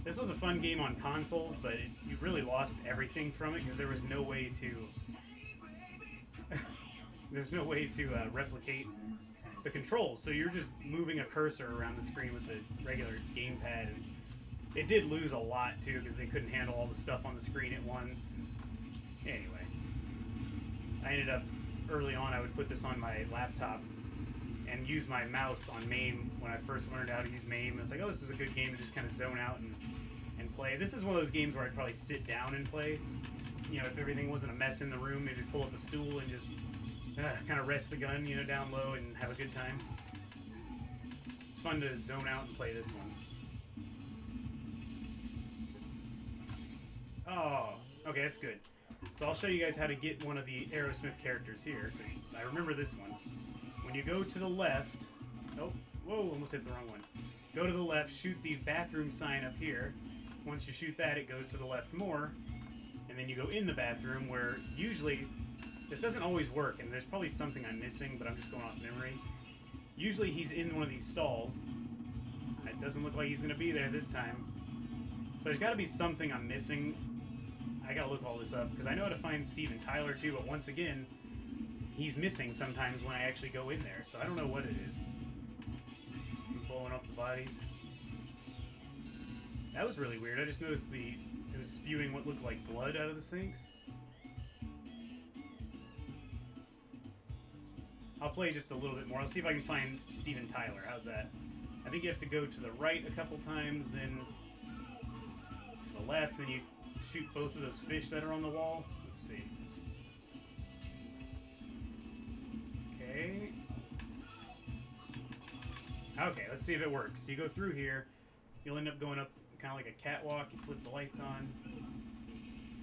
[SPEAKER 1] This was a fun game on consoles, but you really lost everything from it because there was no way to... There's no way to replicate the controls, so you're just moving a cursor around the screen with the regular gamepad, and it did lose a lot too because they couldn't handle all the stuff on the screen at once. Anyway, I ended up early on, I would put this on my laptop and use my mouse on MAME when I first learned how to use MAME. I was like, oh, this is a good game to just kind of zone out and play. This is one of those games where I'd probably sit down and play. You know, if everything wasn't a mess in the room, maybe pull up a stool and just kind of rest the gun, you know, down low and have a good time. It's fun to zone out and play this one. Oh, okay, that's good. So I'll show you guys how to get one of the Aerosmith characters here, because I remember this one. When you go to the left... Oh, whoa, almost hit the wrong one. Go to the left, shoot the bathroom sign up here. Once you shoot that, it goes to the left more. And then you go in the bathroom where usually... This doesn't always work, and there's probably something I'm missing, but I'm just going off memory. Usually he's in one of these stalls. It doesn't look like he's going to be there this time. So there's got to be something I'm missing. I got to look all this up, because I know how to find Steven Tyler too, but once again, he's missing sometimes when I actually go in there, so I don't know what it is. I'm blowing up the bodies. That was really weird. I just noticed it was spewing what looked like blood out of the sinks. I'll play just a little bit more. I'll see if I can find Steven Tyler. How's that? I think you have to go to the right a couple times, then to the left, then you shoot both of those fish that are on the wall. Let's see. Okay. Okay, let's see if it works. You go through here, you'll end up going up kind of like a catwalk. You flip the lights on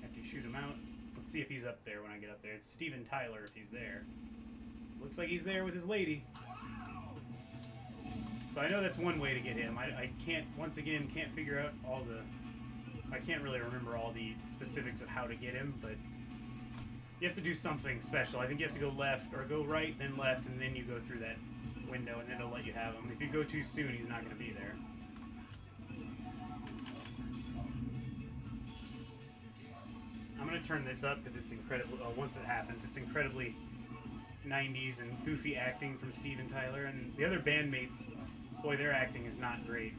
[SPEAKER 1] after you shoot him out. Let's see if he's up there when I get up there. It's Steven Tyler if he's there. Looks like he's there with his lady. So I know that's one way to get him. I can't, once again, can't figure out all the... I can't really remember all the specifics of how to get him, but you have to do something special. I think you have to go left, or go right, then left, and then you go through that window, and then it'll let you have him. If you go too soon, he's not going to be there. I'm going to turn this up because it's incredible. Once it happens, it's incredibly 90s and goofy acting from Steven Tyler, and the other bandmates, boy, their acting is not great.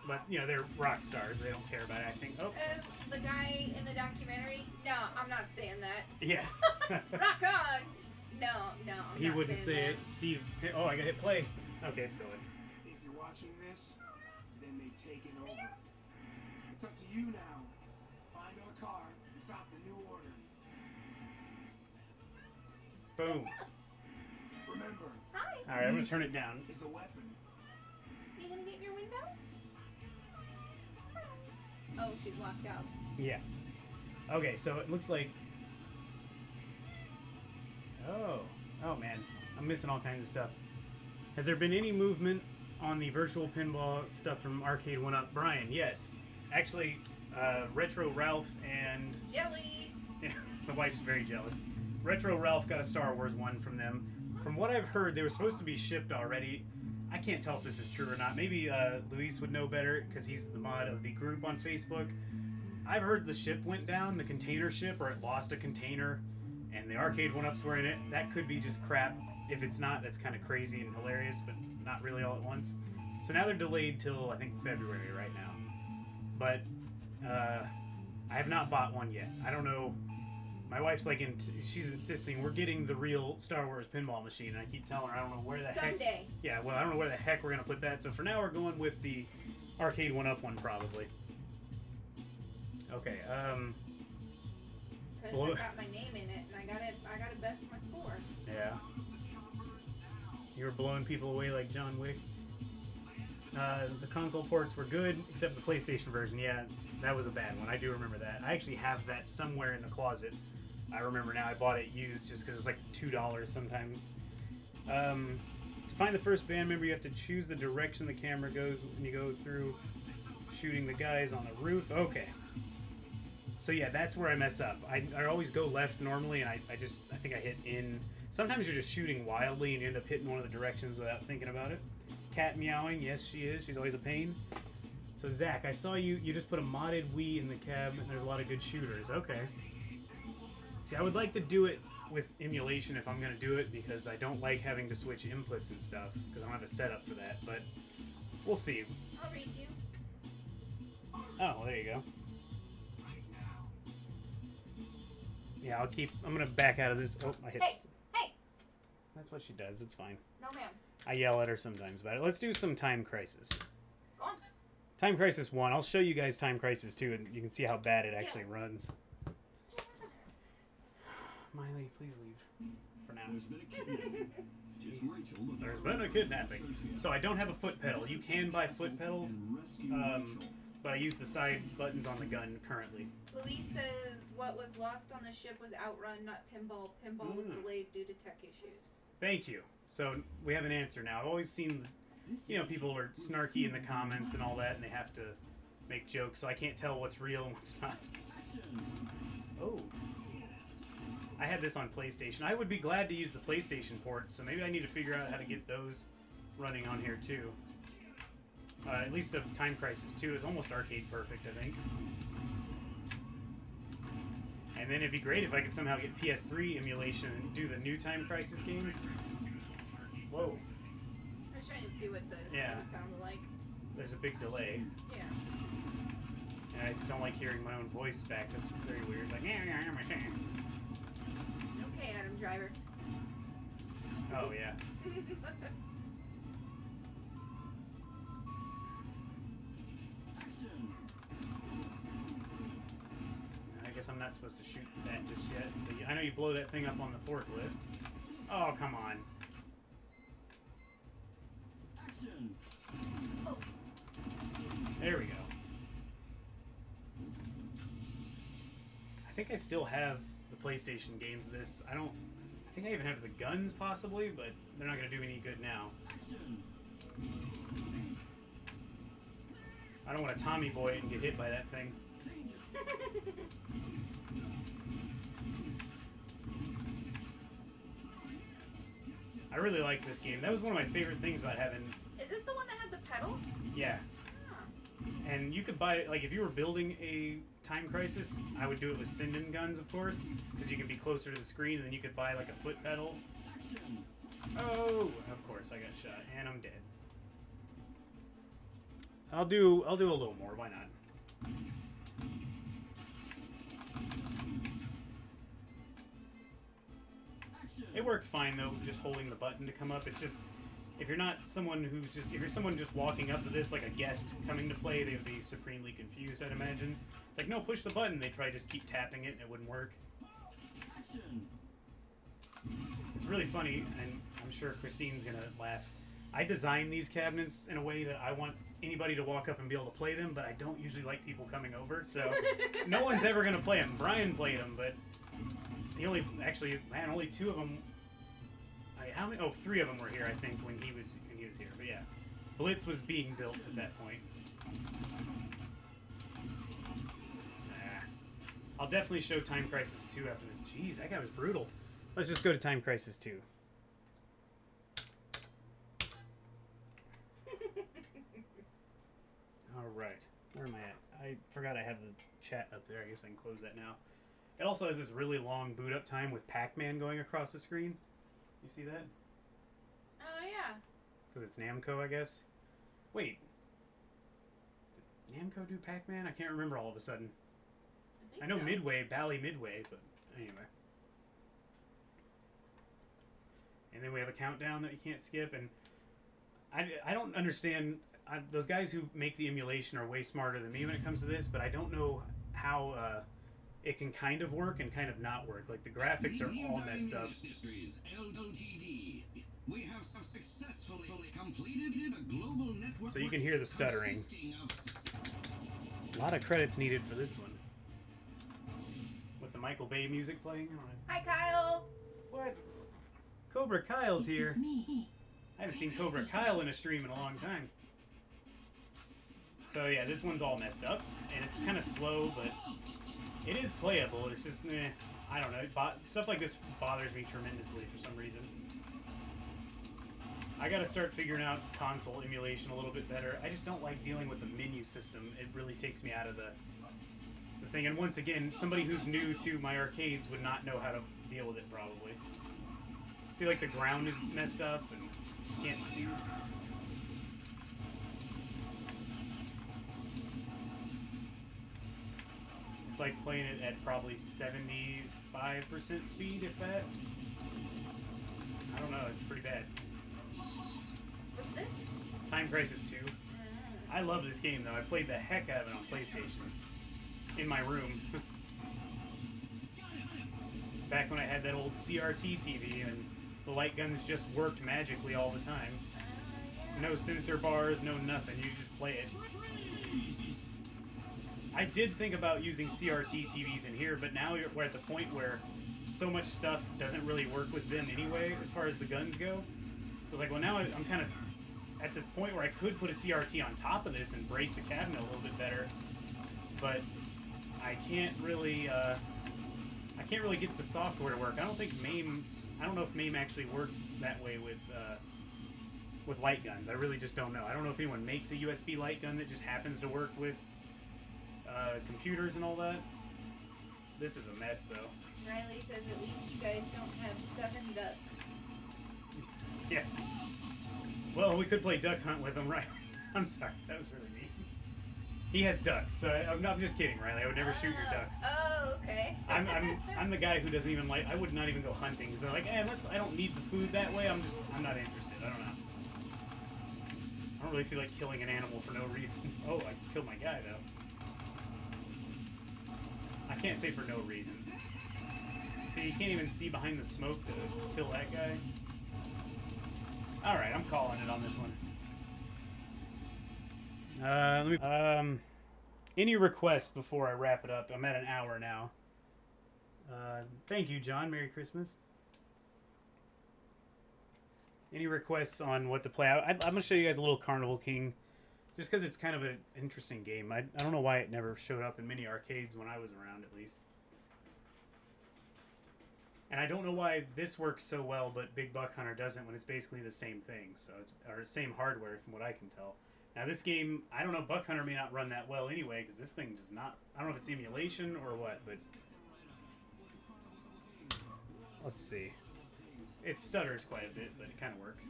[SPEAKER 1] But, you know, they're rock stars. They don't care about acting. Oh.
[SPEAKER 2] The guy in the documentary? No, I'm not saying that.
[SPEAKER 1] Yeah.
[SPEAKER 2] Rock on! No,
[SPEAKER 1] he wouldn't say it. Steve... Oh, I gotta hit play. Okay, it's going.
[SPEAKER 3] If you're watching this, then they've taken over. It's up to you now. Find our car and stop the new order.
[SPEAKER 1] Boom.
[SPEAKER 3] Remember.
[SPEAKER 2] Hi.
[SPEAKER 1] Alright, I'm gonna turn it down.
[SPEAKER 3] Is the weapon.
[SPEAKER 2] You gonna get in your window? Oh, she's locked out.
[SPEAKER 1] Yeah. Okay, so it looks like... Oh man. I'm missing all kinds of stuff. Has there been any movement on the virtual pinball stuff from Arcade1Up? Brian, yes. Actually, Retro Ralph and...
[SPEAKER 2] Jelly!
[SPEAKER 1] Yeah, the wife's very jealous. Retro Ralph got a Star Wars one from them. From what I've heard, they were supposed to be shipped already. I can't tell if this is true or not. Maybe Luis would know better because he's the mod of the group on Facebook. I've heard the ship went down, the container ship, or it lost a container, and the Arcade1Ups were in it. That could be just crap. If it's not, that's kind of crazy and hilarious, but not really all at once. So now they're delayed till, I think, February right now. But I have not bought one yet. I don't know. My wife's like, she's insisting we're getting the real Star Wars pinball machine, and I keep telling her I don't know where the heck.
[SPEAKER 2] Someday.
[SPEAKER 1] Yeah, well, I don't know where the heck we're gonna put that. So for now, we're going with the Arcade1Up one probably. Okay.
[SPEAKER 2] Because I got my name in it, and I gotta best my score.
[SPEAKER 1] Yeah. You were blowing people away like John Wick. The console ports were good, except the PlayStation version. Yeah, that was a bad one. I do remember that. I actually have that somewhere in the closet. I remember now. I bought it used just because it was like $2 sometime. To find the first band member, you have to choose the direction the camera goes when you go through shooting the guys on the roof. Okay. So yeah, that's where I mess up. I always go left normally, and I think I hit in. Sometimes you're just shooting wildly and you end up hitting one of the directions without thinking about it. Cat meowing, yes she is. She's always a pain. So Zach, I saw you just put a modded Wii in the cab, and there's a lot of good shooters. Okay. See, I would like to do it with emulation if I'm going to do it, because I don't like having to switch inputs and stuff, because I don't have a setup for that, but we'll see.
[SPEAKER 2] I'll read you.
[SPEAKER 1] Oh, well, there you go. Yeah, I'm going to back out of this. Oh, I hit.
[SPEAKER 2] Hey! Hey!
[SPEAKER 1] That's what she does. It's fine.
[SPEAKER 2] No, ma'am.
[SPEAKER 1] I yell at her sometimes about it. Let's do some Time Crisis.
[SPEAKER 2] Go on.
[SPEAKER 1] Time Crisis 1. I'll show you guys Time Crisis 2, and you can see how bad it actually runs. Miley, please leave. For now. There's been a kidnapping. So I don't have a foot pedal. You can buy foot pedals, but I use the side buttons on the gun currently.
[SPEAKER 2] Luis says what was lost on the ship was Outrun, not Pinball. Pinball was delayed due to tech issues.
[SPEAKER 1] Thank you. So we have an answer now. I've always seen, people are snarky in the comments and all that, and they have to make jokes, so I can't tell what's real and what's not. Oh. I had this on PlayStation. I would be glad to use the PlayStation ports, so maybe I need to figure out how to get those running on here too. At least of Time Crisis 2 is almost arcade perfect, I think. And then it'd be great if I could somehow get PS3 emulation and do the new Time Crisis games. Whoa.
[SPEAKER 2] I was trying to see what the game sounded like.
[SPEAKER 1] There's a big delay.
[SPEAKER 2] Yeah.
[SPEAKER 1] And I don't like hearing my own voice back. That's very weird. Like,
[SPEAKER 2] okay, Adam Driver.
[SPEAKER 1] Oh, yeah. I guess I'm not supposed to shoot that just yet. But I know you blow that thing up on the forklift. Oh, come on.
[SPEAKER 2] Oh.
[SPEAKER 1] There we go. I think I still have the PlayStation games of this. I think I even have the guns possibly, but they're not going to do me any good now. I don't want to Tommy Boy it and get hit by that thing. I really like this game. That was one of my favorite things about having...
[SPEAKER 2] Is this the one that had the pedal?
[SPEAKER 1] Yeah.
[SPEAKER 2] Huh.
[SPEAKER 1] And you could buy it, like if you were building a Time Crisis, I would do it with Sinden guns, of course, because you can be closer to the screen, and then you could buy like a foot pedal. Oh, of course I got shot, and I'm dead. I'll do a little more. Why not? It works fine though, just holding the button to come up. It's just if you're not someone if you're someone just walking up to this like a guest coming to play, they would be supremely confused, I'd imagine. It's like, no, push the button. They'd probably just keep tapping it and it wouldn't work. It's really funny, and I'm sure Christine's gonna laugh. I design these cabinets in a way that I want anybody to walk up and be able to play them, but I don't usually like people coming over, so no one's ever going to play them. Brian played them, but he only, actually, man, only 2 of them, how many? Oh, 3 of them were here, I think, when he was here, but yeah. Blitz was being built at that point. I'll definitely show Time Crisis 2 after this. Jeez, that guy was brutal. Let's just go to Time Crisis 2. Alright. Where am I at? I forgot I have the chat up there. I guess I can close that now. It also has this really long boot up time with Pac-Man going across the screen. You see that?
[SPEAKER 2] Oh, yeah.
[SPEAKER 1] Because it's Namco, I guess. Wait. Did Namco do Pac-Man? I can't remember all of a sudden. I know so. Midway, Bally Midway, but anyway. And then we have a countdown that you can't skip, and I don't understand. Those guys who make the emulation are way smarter than me when it comes to this, but I don't know how it can kind of work and kind of not work. Like, the graphics are all messed up. We have successfully completed a global network. So you can hear the stuttering. A lot of credits needed for this one. With the Michael Bay music playing.
[SPEAKER 2] Hi, Kyle.
[SPEAKER 1] What? Cobra Kyle's here. I haven't seen Cobra Kyle in a stream in a long time. So yeah, this one's all messed up, and it's kind of slow, but it is playable. It's just, I don't know. Stuff like this bothers me tremendously for some reason. I gotta start figuring out console emulation a little bit better. I just don't like dealing with the menu system. It really takes me out of the thing. And once again, somebody who's new to my arcades would not know how to deal with it, probably. See, like, the ground is messed up, and you can't see. It's like playing it at probably 75% speed, if that. I don't know, it's pretty bad.
[SPEAKER 2] What's this?
[SPEAKER 1] Time Crisis 2. I love this game, though. I played the heck out of it on PlayStation. In my room. Back when I had that old CRT TV and the light guns just worked magically all the time. No sensor bars, no nothing. You just play it. I did think about using CRT TVs in here, but now we're at the point where so much stuff doesn't really work with them anyway, as far as the guns go. So I was like, well, now I'm kind of at this point where I could put a CRT on top of this and brace the cabinet a little bit better, but I can't really get the software to work. I don't think MAME. I don't know if MAME actually works that way with light guns. I really just don't know. I don't know if anyone makes a USB light gun that just happens to work with computers and all that. This is a mess, though.
[SPEAKER 2] Riley says at least you guys don't have 7 ducks.
[SPEAKER 1] Yeah. Well, we could play Duck Hunt with him, right? I'm sorry, that was really mean. He has ducks, so I'm just kidding, Riley. I would never shoot your ducks.
[SPEAKER 2] Oh, okay.
[SPEAKER 1] I'm the guy who doesn't even like. I would not even go hunting. So like, I don't need the food that way. I'm not interested. I don't know. I don't really feel like killing an animal for no reason. Oh, I killed my guy though. I can't say for no reason. See, you can't even see behind the smoke to kill that guy. All right, I'm calling it on this one. Any requests before I wrap it up? I'm at an hour now. Thank you, John. Merry Christmas. Any requests on what to play? I'm going to show you guys a little Carnival King, just because it's kind of an interesting game. I don't know why it never showed up in many arcades when I was around, at least. And I don't know why this works so well, but Big Buck Hunter doesn't, when it's basically the same thing. So it's or same hardware, from what I can tell. Now this game, I don't know, Buck Hunter may not run that well anyway, because this thing does not. I don't know if it's emulation or what, but let's see. It stutters quite a bit, but it kind of works.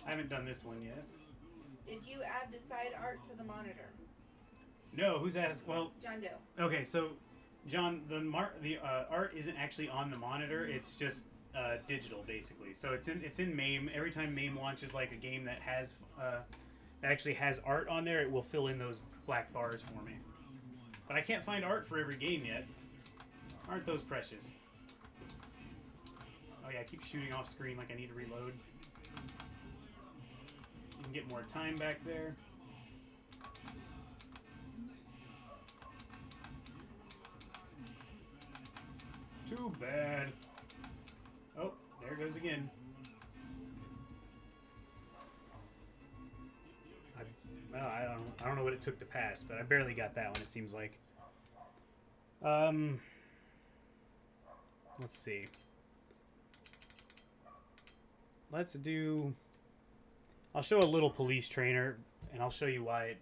[SPEAKER 1] I haven't done this one yet.
[SPEAKER 2] Did you add the side art to the monitor?
[SPEAKER 1] No, who's asked? Well,
[SPEAKER 2] John Doe.
[SPEAKER 1] Okay, so John, the art isn't actually on the monitor. It's just digital, basically. So it's in MAME. Every time MAME launches like a game that has that actually has art on there, it will fill in those black bars for me. But I can't find art for every game yet. Aren't those precious? Oh yeah, I keep shooting off screen like I need to reload. can get more time back there. Too bad. Oh, there it goes again. I don't know what it took to pass, but I barely got that one, it seems like. Let's see. Let's do... I'll show a little police trainer, and I'll show you why it...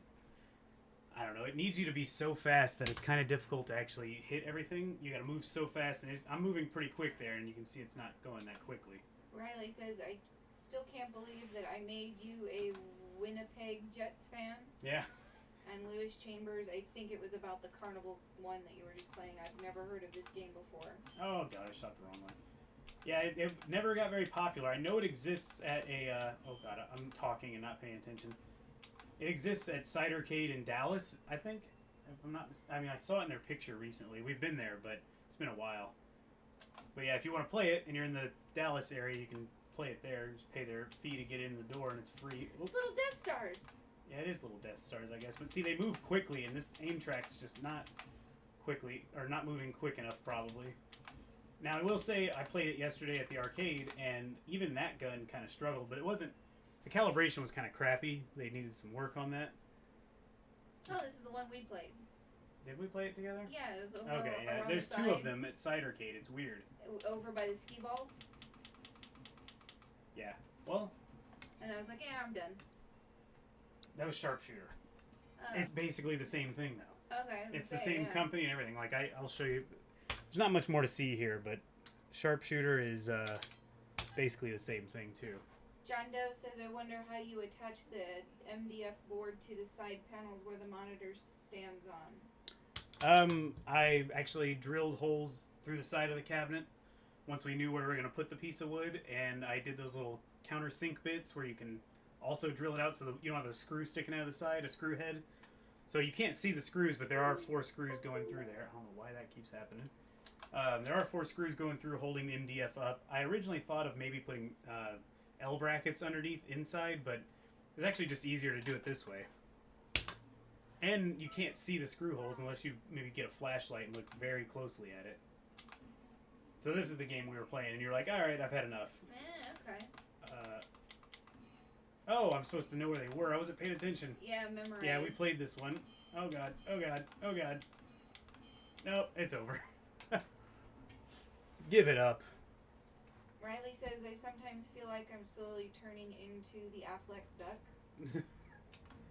[SPEAKER 1] I don't know, it needs you to be so fast that it's kind of difficult to actually hit everything. You gotta move so fast, and I'm moving pretty quick there, and you can see it's not going that quickly.
[SPEAKER 2] Riley says, I still can't believe that I made you a Winnipeg Jets fan.
[SPEAKER 1] Yeah.
[SPEAKER 2] And Lewis Chambers, I think it was about the Carnival one that you were just playing. I've never heard of this game before.
[SPEAKER 1] Oh god, I shot the wrong one. Yeah, it never got very popular. I know it exists at a, oh god, I'm talking and not paying attention. It exists at Side Arcade in Dallas, I think. If I'm not, I mean, I saw it in their picture recently. We've been there, but it's been a while. But yeah, if you want to play it and you're in the Dallas area, you can play it there. Just pay their fee to get in the door, and it's free.
[SPEAKER 2] It's little Death Stars.
[SPEAKER 1] Yeah, it is little Death Stars, I guess. But see, they move quickly, and this aim track's just not quickly, or not moving quick enough, probably. Now, I will say, I played it yesterday at the arcade, and even that gun kind of struggled, but it wasn't... The calibration was kind of crappy. They needed some work on that.
[SPEAKER 2] Oh, this is the one we played.
[SPEAKER 1] Did we play it together?
[SPEAKER 2] Yeah, it was over.
[SPEAKER 1] Okay, yeah. There's
[SPEAKER 2] the
[SPEAKER 1] two of them at Side Arcade. It's weird.
[SPEAKER 2] Over by the ski balls.
[SPEAKER 1] Yeah. Well.
[SPEAKER 2] And I was like, yeah, I'm done.
[SPEAKER 1] That was Sharpshooter. It's basically the same thing, though.
[SPEAKER 2] Okay.
[SPEAKER 1] It's the same company and everything. Like I'll show you. There's not much more to see here, but Sharpshooter is basically the same thing too.
[SPEAKER 2] John Doe says, I wonder how you attach the MDF board to the side panels where the monitor stands on.
[SPEAKER 1] I actually drilled holes through the side of the cabinet once we knew where we were going to put the piece of wood, and I did those little countersink bits where you can also drill it out so that you don't have a screw sticking out of the side, a screw head. So you can't see the screws, but there are 4 screws going through there. I don't know why that keeps happening. There are 4 screws going through holding the MDF up. I originally thought of maybe putting L brackets underneath inside, but it's actually just easier to do it this way. And you can't see the screw holes unless you maybe get a flashlight and look very closely at it. So this is the game we were playing, and you're like, alright, I've had enough.
[SPEAKER 2] Okay.
[SPEAKER 1] Oh, I'm supposed to know where they were. I wasn't paying attention.
[SPEAKER 2] Yeah, memorize.
[SPEAKER 1] Yeah, we played this one. Oh god, oh god, oh god. Nope, it's over. Give it up.
[SPEAKER 2] Riley says, I sometimes feel like I'm slowly turning into the Affleck duck.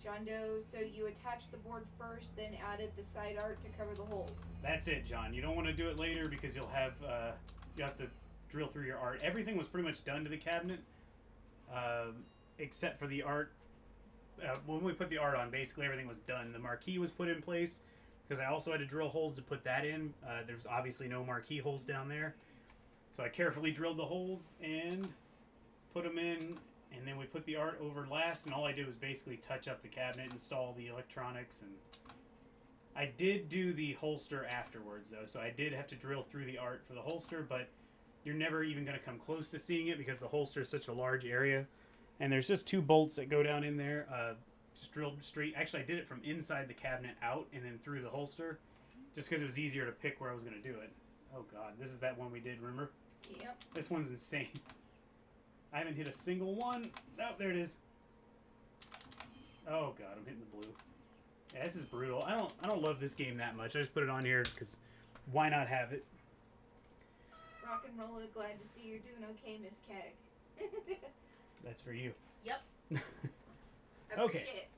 [SPEAKER 2] John Doe, so you attached the board first, then added the side art to cover the holes.
[SPEAKER 1] That's it, John. You don't want to do it later because you'll have you have to drill through your art. Everything was pretty much done to the cabinet, except for the art. When we put the art on, basically everything was done. The marquee was put in place because I also had to drill holes to put that in. There's obviously no marquee holes down there. So I carefully drilled the holes and put them in, and then we put the art over last, and all I did was basically touch up the cabinet, install the electronics, and I did do the holster afterwards, though, so I did have to drill through the art for the holster, but you're never even going to come close to seeing it because the holster is such a large area, and there's just 2 bolts that go down in there, just drilled straight. Actually, I did it from inside the cabinet out and then through the holster, just because it was easier to pick where I was going to do it. Oh god, this is that one we did, remember?
[SPEAKER 2] Yep.
[SPEAKER 1] This one's insane. I haven't hit a single one. Oh, there it is. Oh god, I'm hitting the blue. Yeah, this is brutal. I don't love this game that much. I just put it on here because why not have it?
[SPEAKER 2] Rock and roll, glad to see you're doing okay, Miss Keg.
[SPEAKER 1] That's for you.
[SPEAKER 2] Yep. I
[SPEAKER 1] Okay.
[SPEAKER 2] appreciate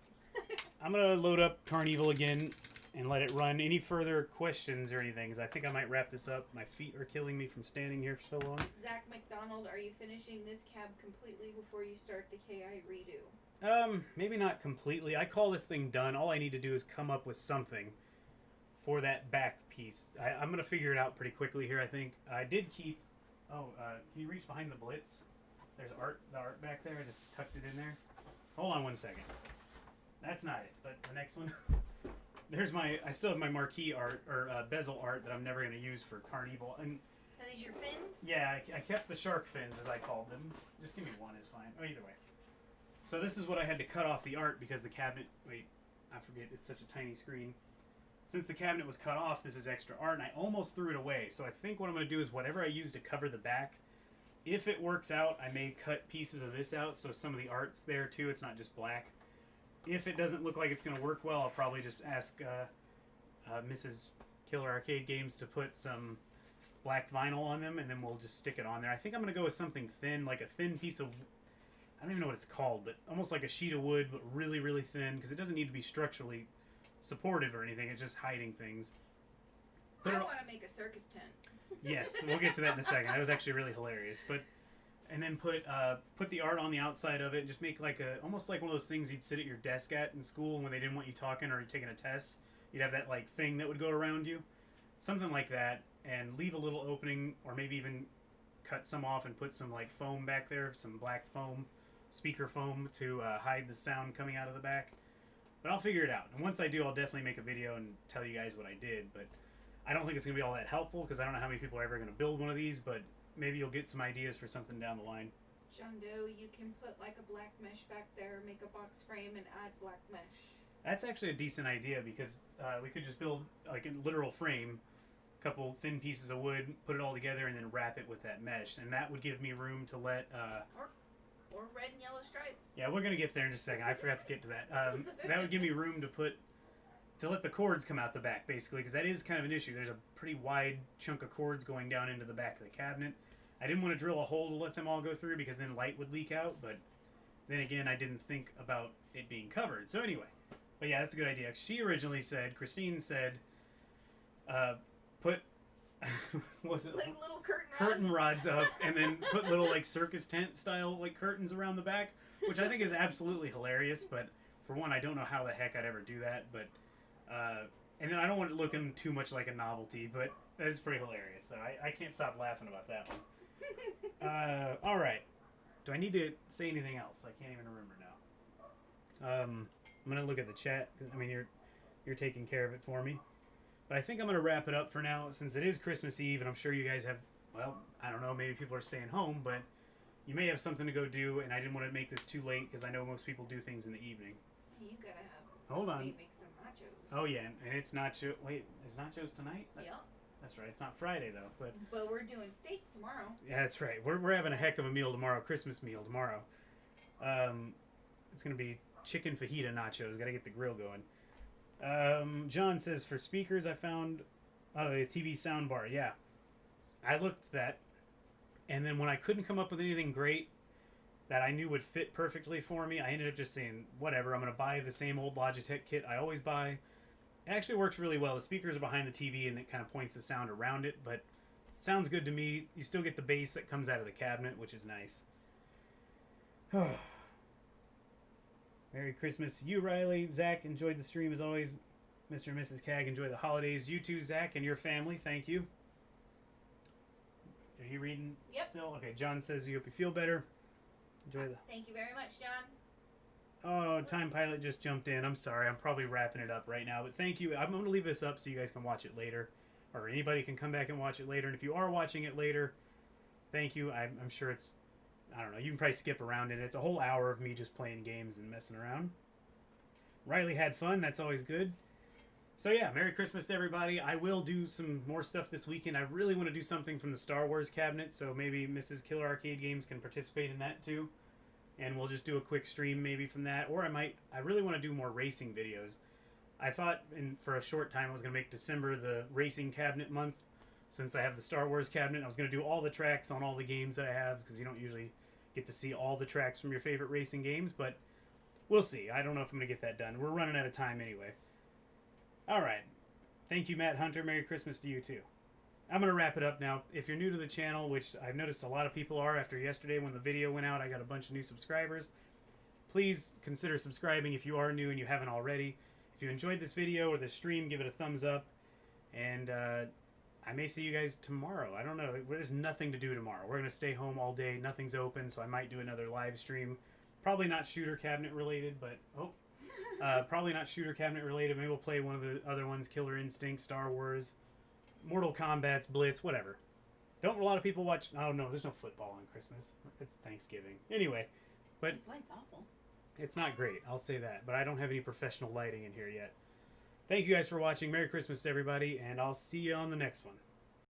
[SPEAKER 2] it.
[SPEAKER 1] I'm gonna load up CarnEvil again and let it run. Any further questions or anything? 'Cause I think I might wrap this up. My feet are killing me from standing here for so long.
[SPEAKER 2] Zach McDonald, are you finishing this cab completely before you start the KI redo?
[SPEAKER 1] Maybe not completely. I call this thing done. All I need to do is come up with something for that back piece. I'm gonna figure it out pretty quickly here, I think. I did keep... Oh, can you reach behind the Blitz? There's the art back there. I just tucked it in there. Hold on one second. That's not it, but the next one... There's I still have my marquee art, or bezel art, that I'm never going to use for CarnEvil. And
[SPEAKER 2] Are these your fins?
[SPEAKER 1] yeah, I kept the shark fins, as I called them. Just give me one is fine. Oh, either way. So this is what I had to cut off the art because the cabinet... Wait, I forget. It's such a tiny screen. Since the cabinet was cut off, this is extra art, and I almost threw it away. So I think what I'm going to do is whatever I use to cover the back, if it works out, I may cut pieces of this out so some of the art's there too. It's not just black. If it doesn't look like it's going to work well, I'll probably just ask Mrs. Killer Arcade Games to put some black vinyl on them, and then we'll just stick it on there. I think I'm going to go with something thin, like a thin piece of... I don't even know what it's called, but almost like a sheet of wood, but really, really thin, because it doesn't need to be structurally supportive or anything. It's just hiding things.
[SPEAKER 2] I want to make a circus tent.
[SPEAKER 1] Yes, we'll get to that in a second. That was actually really hilarious. But and then put the art on the outside of it. Just make like almost like one of those things you'd sit at your desk at in school when they didn't want you talking or you're taking a test. You'd have that like thing that would go around you, something like that, and leave a little opening, or maybe even cut some off and put some like foam back there, some black foam, speaker foam to hide the sound coming out of the back. But I'll figure it out. And once I do, I'll definitely make a video and tell you guys what I did. But I don't think it's going to be all that helpful because I don't know how many people are ever going to build one of these, but maybe you'll get some ideas for something down the line.
[SPEAKER 2] John Doe, you can put like a black mesh back there, make a box frame, and add black mesh.
[SPEAKER 1] That's actually a decent idea because we could just build like a literal frame, a couple thin pieces of wood, put it all together, and then wrap it with that mesh. And that would give me room to let...
[SPEAKER 2] Or red and yellow stripes.
[SPEAKER 1] Yeah, we're going to get there in just a second. I forgot to get to that. That would give me room to let the cords come out the back, basically, because that is kind of an issue. There's a pretty wide chunk of cords going down into the back of the cabinet. I didn't want to drill a hole to let them all go through because then light would leak out, but then again, I didn't think about it being covered. So anyway, but yeah, that's a good idea. She originally said, Christine said, put... was it
[SPEAKER 2] like little
[SPEAKER 1] curtain rods up and then put little like circus tent style like curtains around the back, which I think is absolutely hilarious. But for one, I don't know how the heck I'd ever do that. But and then I don't want it looking too much like a novelty, but that is pretty hilarious. So I can't stop laughing about that one. All right, do I need to say anything else? I can't even remember now. I'm gonna look at the chat. I mean, you're taking care of it for me. But I think I'm going to wrap it up for now since it is Christmas Eve, and I'm sure you guys have, well, I don't know, maybe people are staying home, but you may have something to go do, and I didn't want to make this too late because I know most people do things in the evening.
[SPEAKER 2] You got to have...
[SPEAKER 1] Hold on.
[SPEAKER 2] Make some nachos.
[SPEAKER 1] Oh, yeah, and it's nacho... Wait, is nachos tonight?
[SPEAKER 2] Yeah.
[SPEAKER 1] That's right. It's not Friday, though.
[SPEAKER 2] But we're doing steak tomorrow.
[SPEAKER 1] Yeah, that's right. We're having a heck of a meal tomorrow, Christmas meal tomorrow. It's going to be chicken fajita nachos. Got to get the grill going. John says, for speakers, I found a TV soundbar. Yeah, I looked at that, and then when I couldn't come up with anything great that I knew would fit perfectly for me, I ended up just saying, whatever, I'm going to buy the same old Logitech kit I always buy. It actually works really well. The speakers are behind the TV, and it kind of points the sound around it, but it sounds good to me. You still get the bass that comes out of the cabinet, which is nice. Merry Christmas to you, Riley. Zach, enjoyed the stream as always. Mr. and Mrs. Cag, enjoy the holidays. You too, Zach, and your family. Thank you. Are you reading still? Okay, John says you hope you feel better. Enjoy the...
[SPEAKER 2] Thank you very much, John.
[SPEAKER 1] Oh, Time Pilot just jumped in. I'm sorry. I'm probably wrapping it up right now, but thank you. I'm going to leave this up so you guys can watch it later, or anybody can come back and watch it later. And if you are watching it later, thank you. I'm sure it's... I don't know, you can probably skip around it. It's a whole hour of me just playing games and messing around. Riley had fun, that's always good. So yeah, Merry Christmas to everybody. I will do some more stuff this weekend. I really want to do something from the Star Wars cabinet, so maybe Mrs. Killer Arcade Games can participate in that too. And we'll just do a quick stream maybe from that. Or I really want to do more racing videos. I thought for a short time I was going to make December the racing cabinet month. Since I have the Star Wars cabinet, I was going to do all the tracks on all the games that I have, because you don't usually get to see all the tracks from your favorite racing games, but we'll see. I don't know if I'm going to get that done. We're running out of time anyway. All right. Thank you, Matt Hunter. Merry Christmas to you, too. I'm going to wrap it up now. If you're new to the channel, which I've noticed a lot of people are after yesterday when the video went out, I got a bunch of new subscribers. Please consider subscribing if you are new and you haven't already. If you enjoyed this video or this stream, give it a thumbs up. And, I may see you guys tomorrow. I don't know. There's nothing to do tomorrow. We're going to stay home all day. Nothing's open, so I might do another live stream. Probably not shooter cabinet related, but... probably not shooter cabinet related. Maybe we'll play one of the other ones. Killer Instinct, Star Wars, Mortal Kombat's, Blitz, whatever. Don't a lot of people watch... Oh, no, there's no football on Christmas. It's Thanksgiving. Anyway, but...
[SPEAKER 2] This light's awful.
[SPEAKER 1] It's not great, I'll say that, but I don't have any professional lighting in here yet. Thank you guys for watching. Merry Christmas to everybody, and I'll see you on the next one.